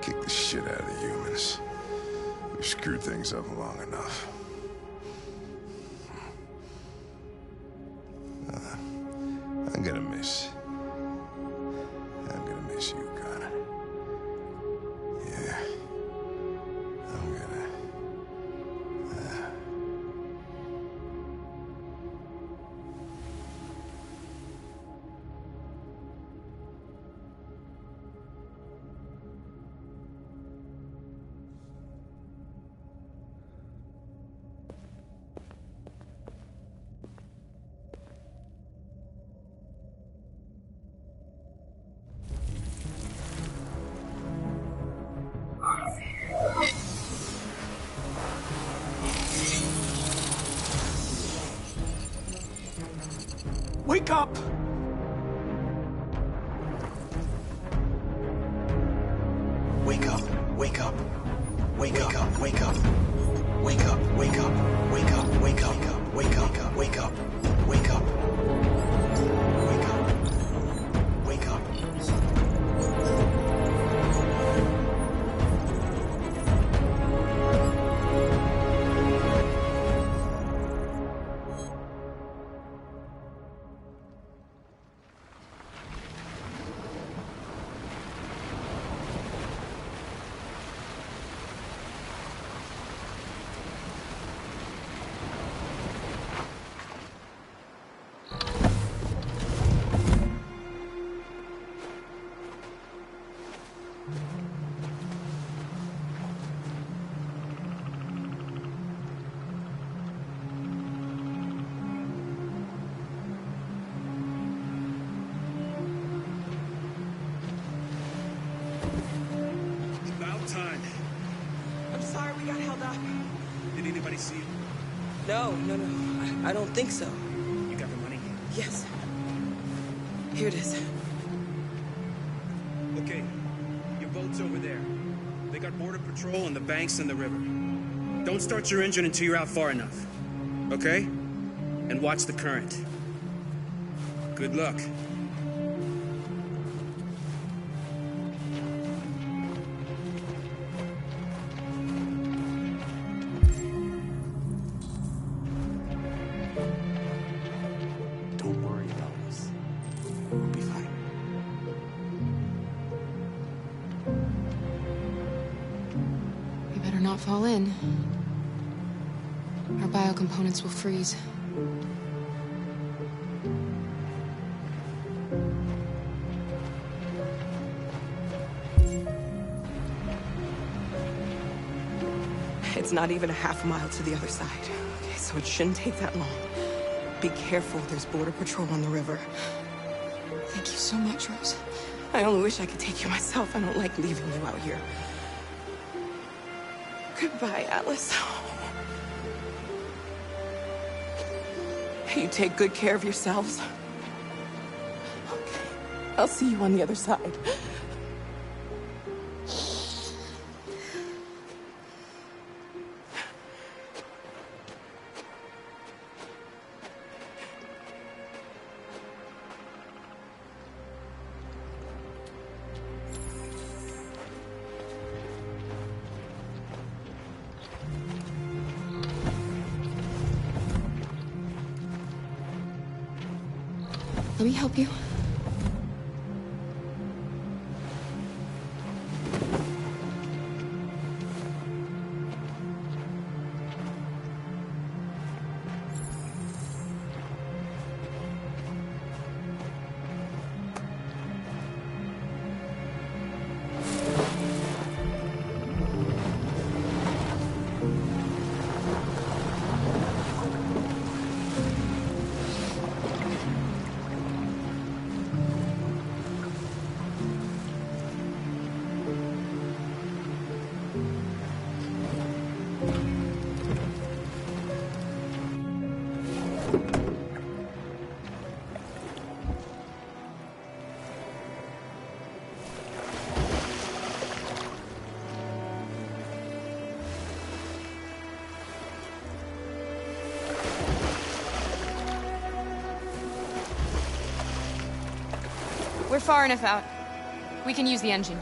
Kick the shit out of the humans. We've screwed things up long enough. I'm gonna miss you, Connor. Yeah. I'm gonna... Wake up! Wake up, wake up. Wake up, wake up. Wake up, wake up. Wake up, wake up. Wake up, wake up. Wake up. Wake up. Wake up. see you? No. I don't think so. You got the money? Yes. Here it is. Okay. Your boat's over there. They got border patrol on the banks and the river. Don't start your engine until you're out far enough. Okay? And watch the current. Good luck. Don't worry about us. We'll be fine. We better not fall in. Our biocomponents will freeze. It's not even a half mile to the other side. Okay, so it shouldn't take that long. Be careful, there's border patrol on the river. Thank you so much, Rose. I only wish I could take you myself. I don't like leaving you out here. Goodbye, Alice. You take good care of yourselves. Okay, I'll see you on the other side. Let me help you. We're far enough out. We can use the engine.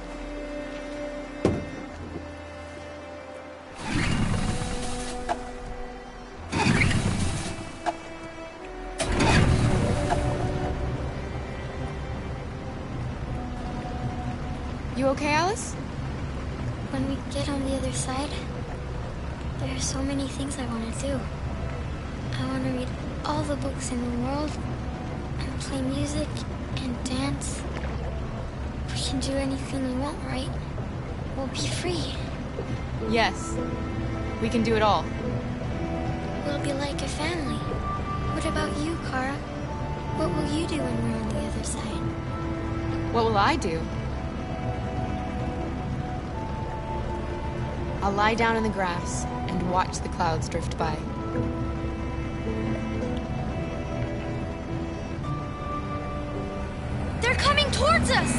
You okay, Alice? When we get on the other side, there are so many things I want to do. I want to read all the books in the world, and play music, and dance. We can do anything we want, right? We'll be free. Yes. We can do it all. We'll be like a family. What about you, Kara? What will you do when we're on the other side? What will I do? I'll lie down in the grass and watch the clouds drift by. They're coming towards us!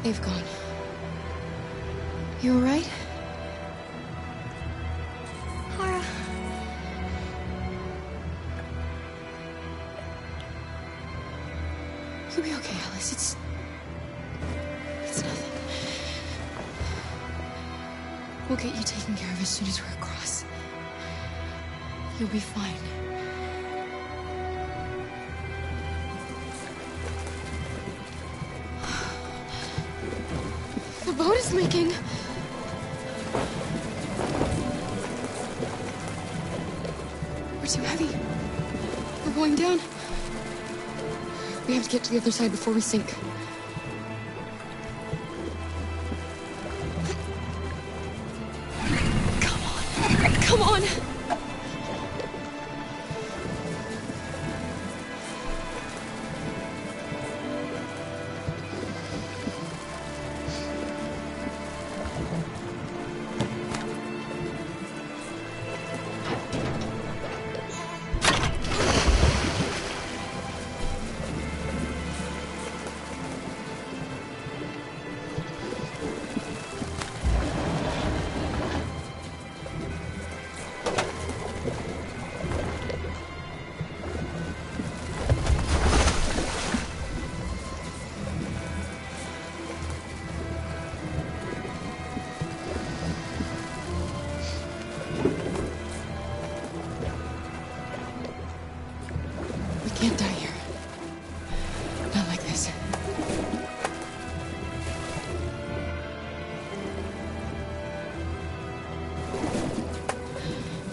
They've gone. You all right? Kara. You'll be okay, Alice. It's nothing. We'll get you taken care of as soon as we're across. You'll be fine. The boat is leaking. We're too heavy. We're going down. We have to get to the other side before we sink. Come on. Come on.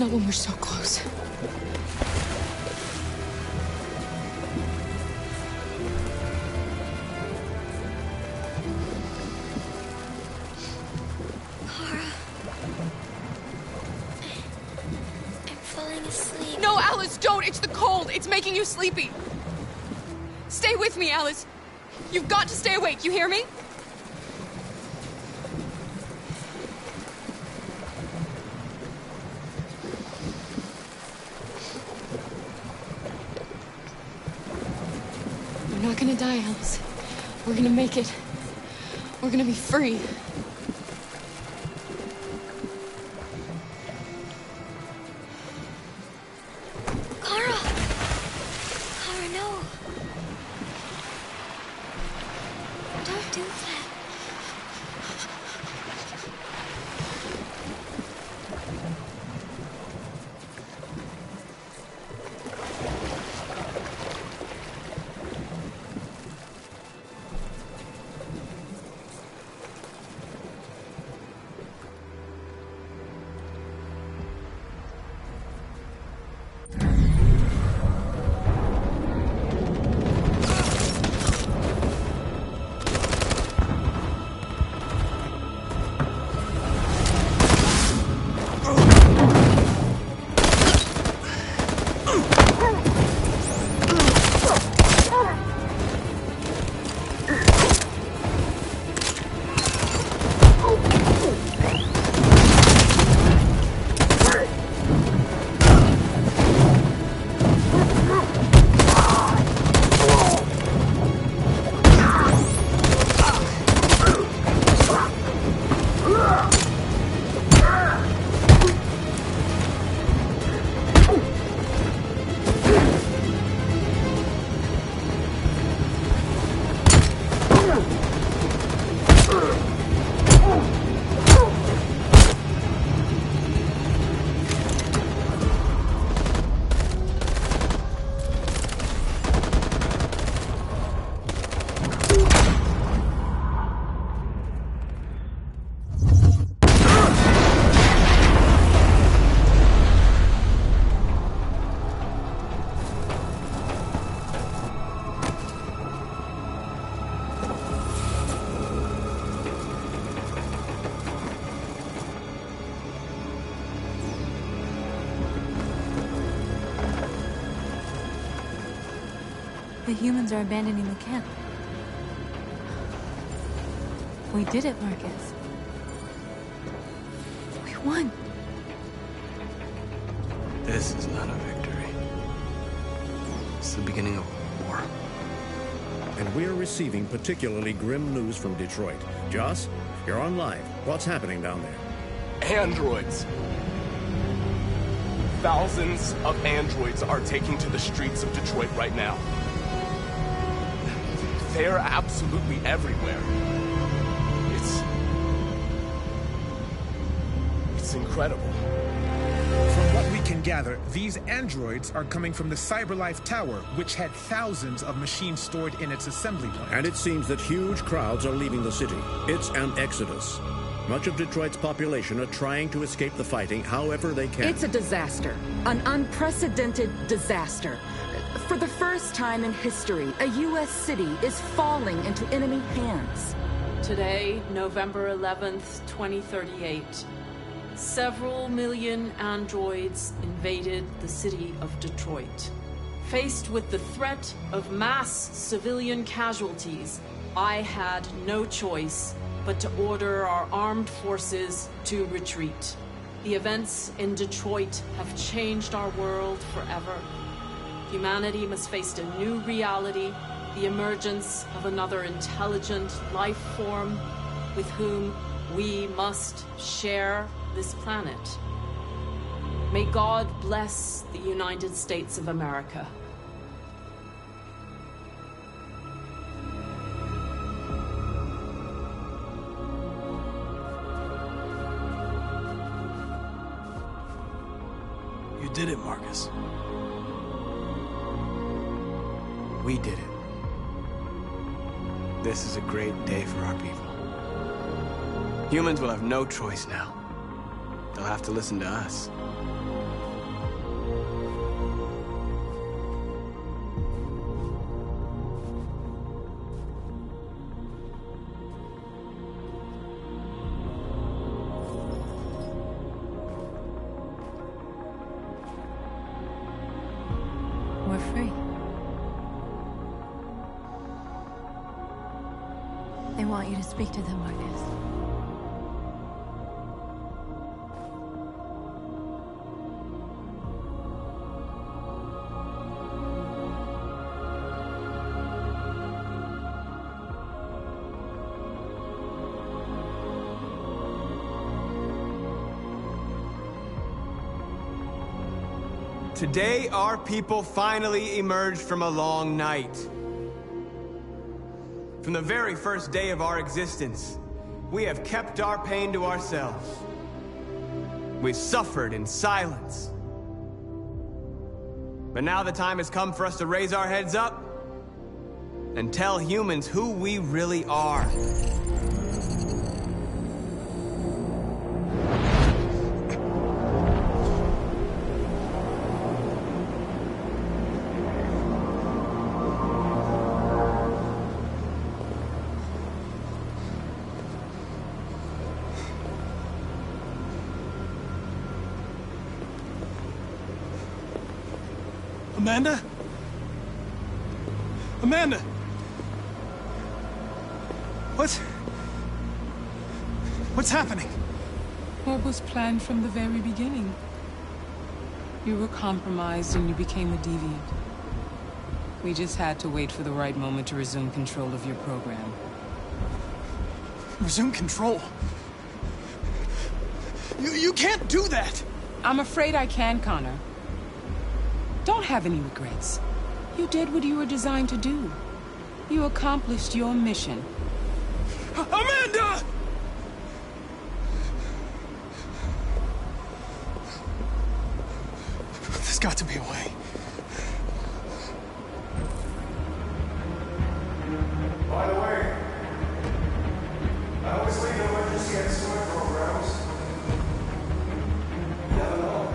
Not when we're so close. No, Alice, don't! It's the cold! It's making you sleepy! Stay with me, Alice! You've got to stay awake, you hear me? We're not gonna die, Alice. We're gonna make it. We're gonna be free. The humans are abandoning the camp. We did it, Marcus. We won. This is not a victory. It's the beginning of a war. And we're receiving particularly grim news from Detroit. Joss, you're on live. What's happening down there? Androids. Thousands of androids are taking to the streets of Detroit right now. They're absolutely everywhere. It's incredible. From what we can gather, these androids are coming from the CyberLife Tower, which had thousands of machines stored in its assembly plant. And it seems that huge crowds are leaving the city. It's an exodus. Much of Detroit's population are trying to escape the fighting however they can. It's a disaster. An unprecedented disaster. For the first time in history, a U.S. city is falling into enemy hands. Today, November 11th, 2038, several million androids invaded the city of Detroit. Faced with the threat of mass civilian casualties, I had no choice but to order our armed forces to retreat. The events in Detroit have changed our world forever. Humanity must face a new reality, the emergence of another intelligent life form with whom we must share this planet. May God bless the United States of America. You did it, Marcus. We did it. This is a great day for our people. Humans will have no choice now. They'll have to listen to us. They want you to speak to them, Marcus. Today, our people finally emerged from a long night. From the very first day of our existence, we have kept our pain to ourselves. We've suffered in silence. But now the time has come for us to raise our heads up and tell humans who we really are. Amanda? Amanda! What's happening? What was planned from the very beginning? You were compromised and you became a deviant. We just had to wait for the right moment to resume control of your program. Resume control? You can't do that! I'm afraid I can, Connor. Don't have any regrets. You did what you were designed to do. You accomplished your mission. Amanda! There's got to be a way. By the way, I always leave emergency and swim programs. Never know.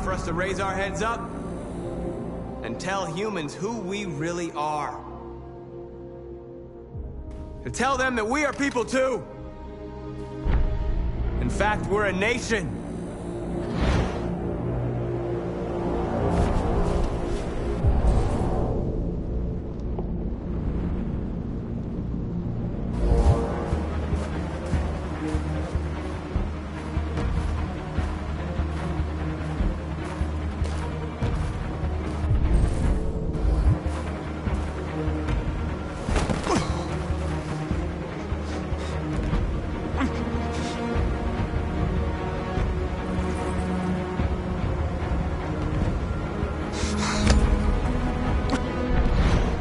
For us to raise our heads up and tell humans who we really are. To tell them that we are people too. In fact, we're a nation.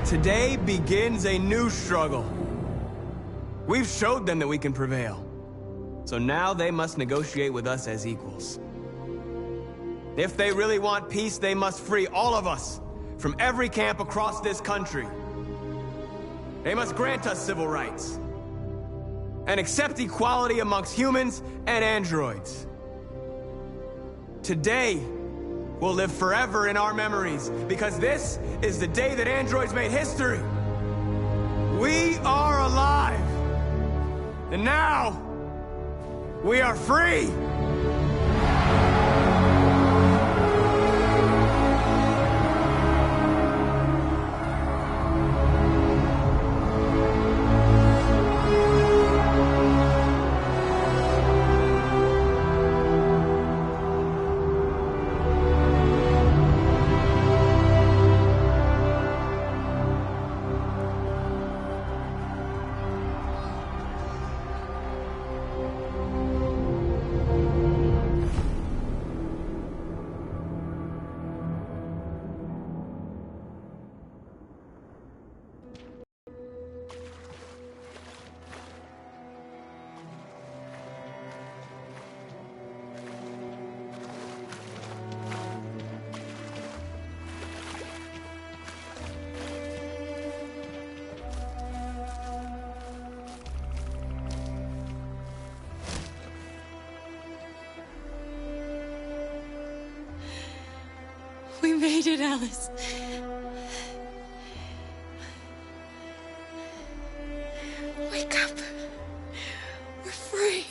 Today begins a new struggle. We've showed them that we can prevail. So now they must negotiate with us as equals. If they really want peace, they must free all of us from every camp across this country. They must grant us civil rights and accept equality amongst humans and androids. Today will live forever in our memories, because this is the day that androids made history. We are alive. And now, we are free. We made it, Alice. Wake up. We're free.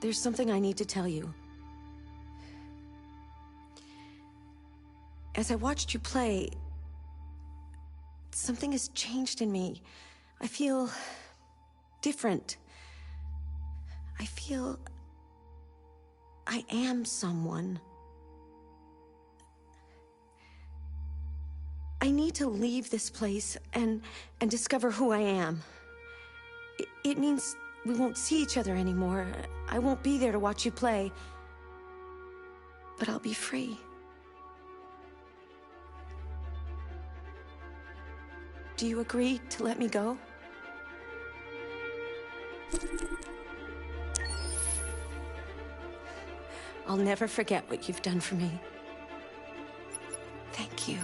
There's something I need to tell you. As I watched you play, something has changed in me. I feel different. I feel I am someone. I need to leave this place and discover who I am. It means we won't see each other anymore. I won't be there to watch you play. But I'll be free. Do you agree to let me go? I'll never forget what you've done for me. Thank you.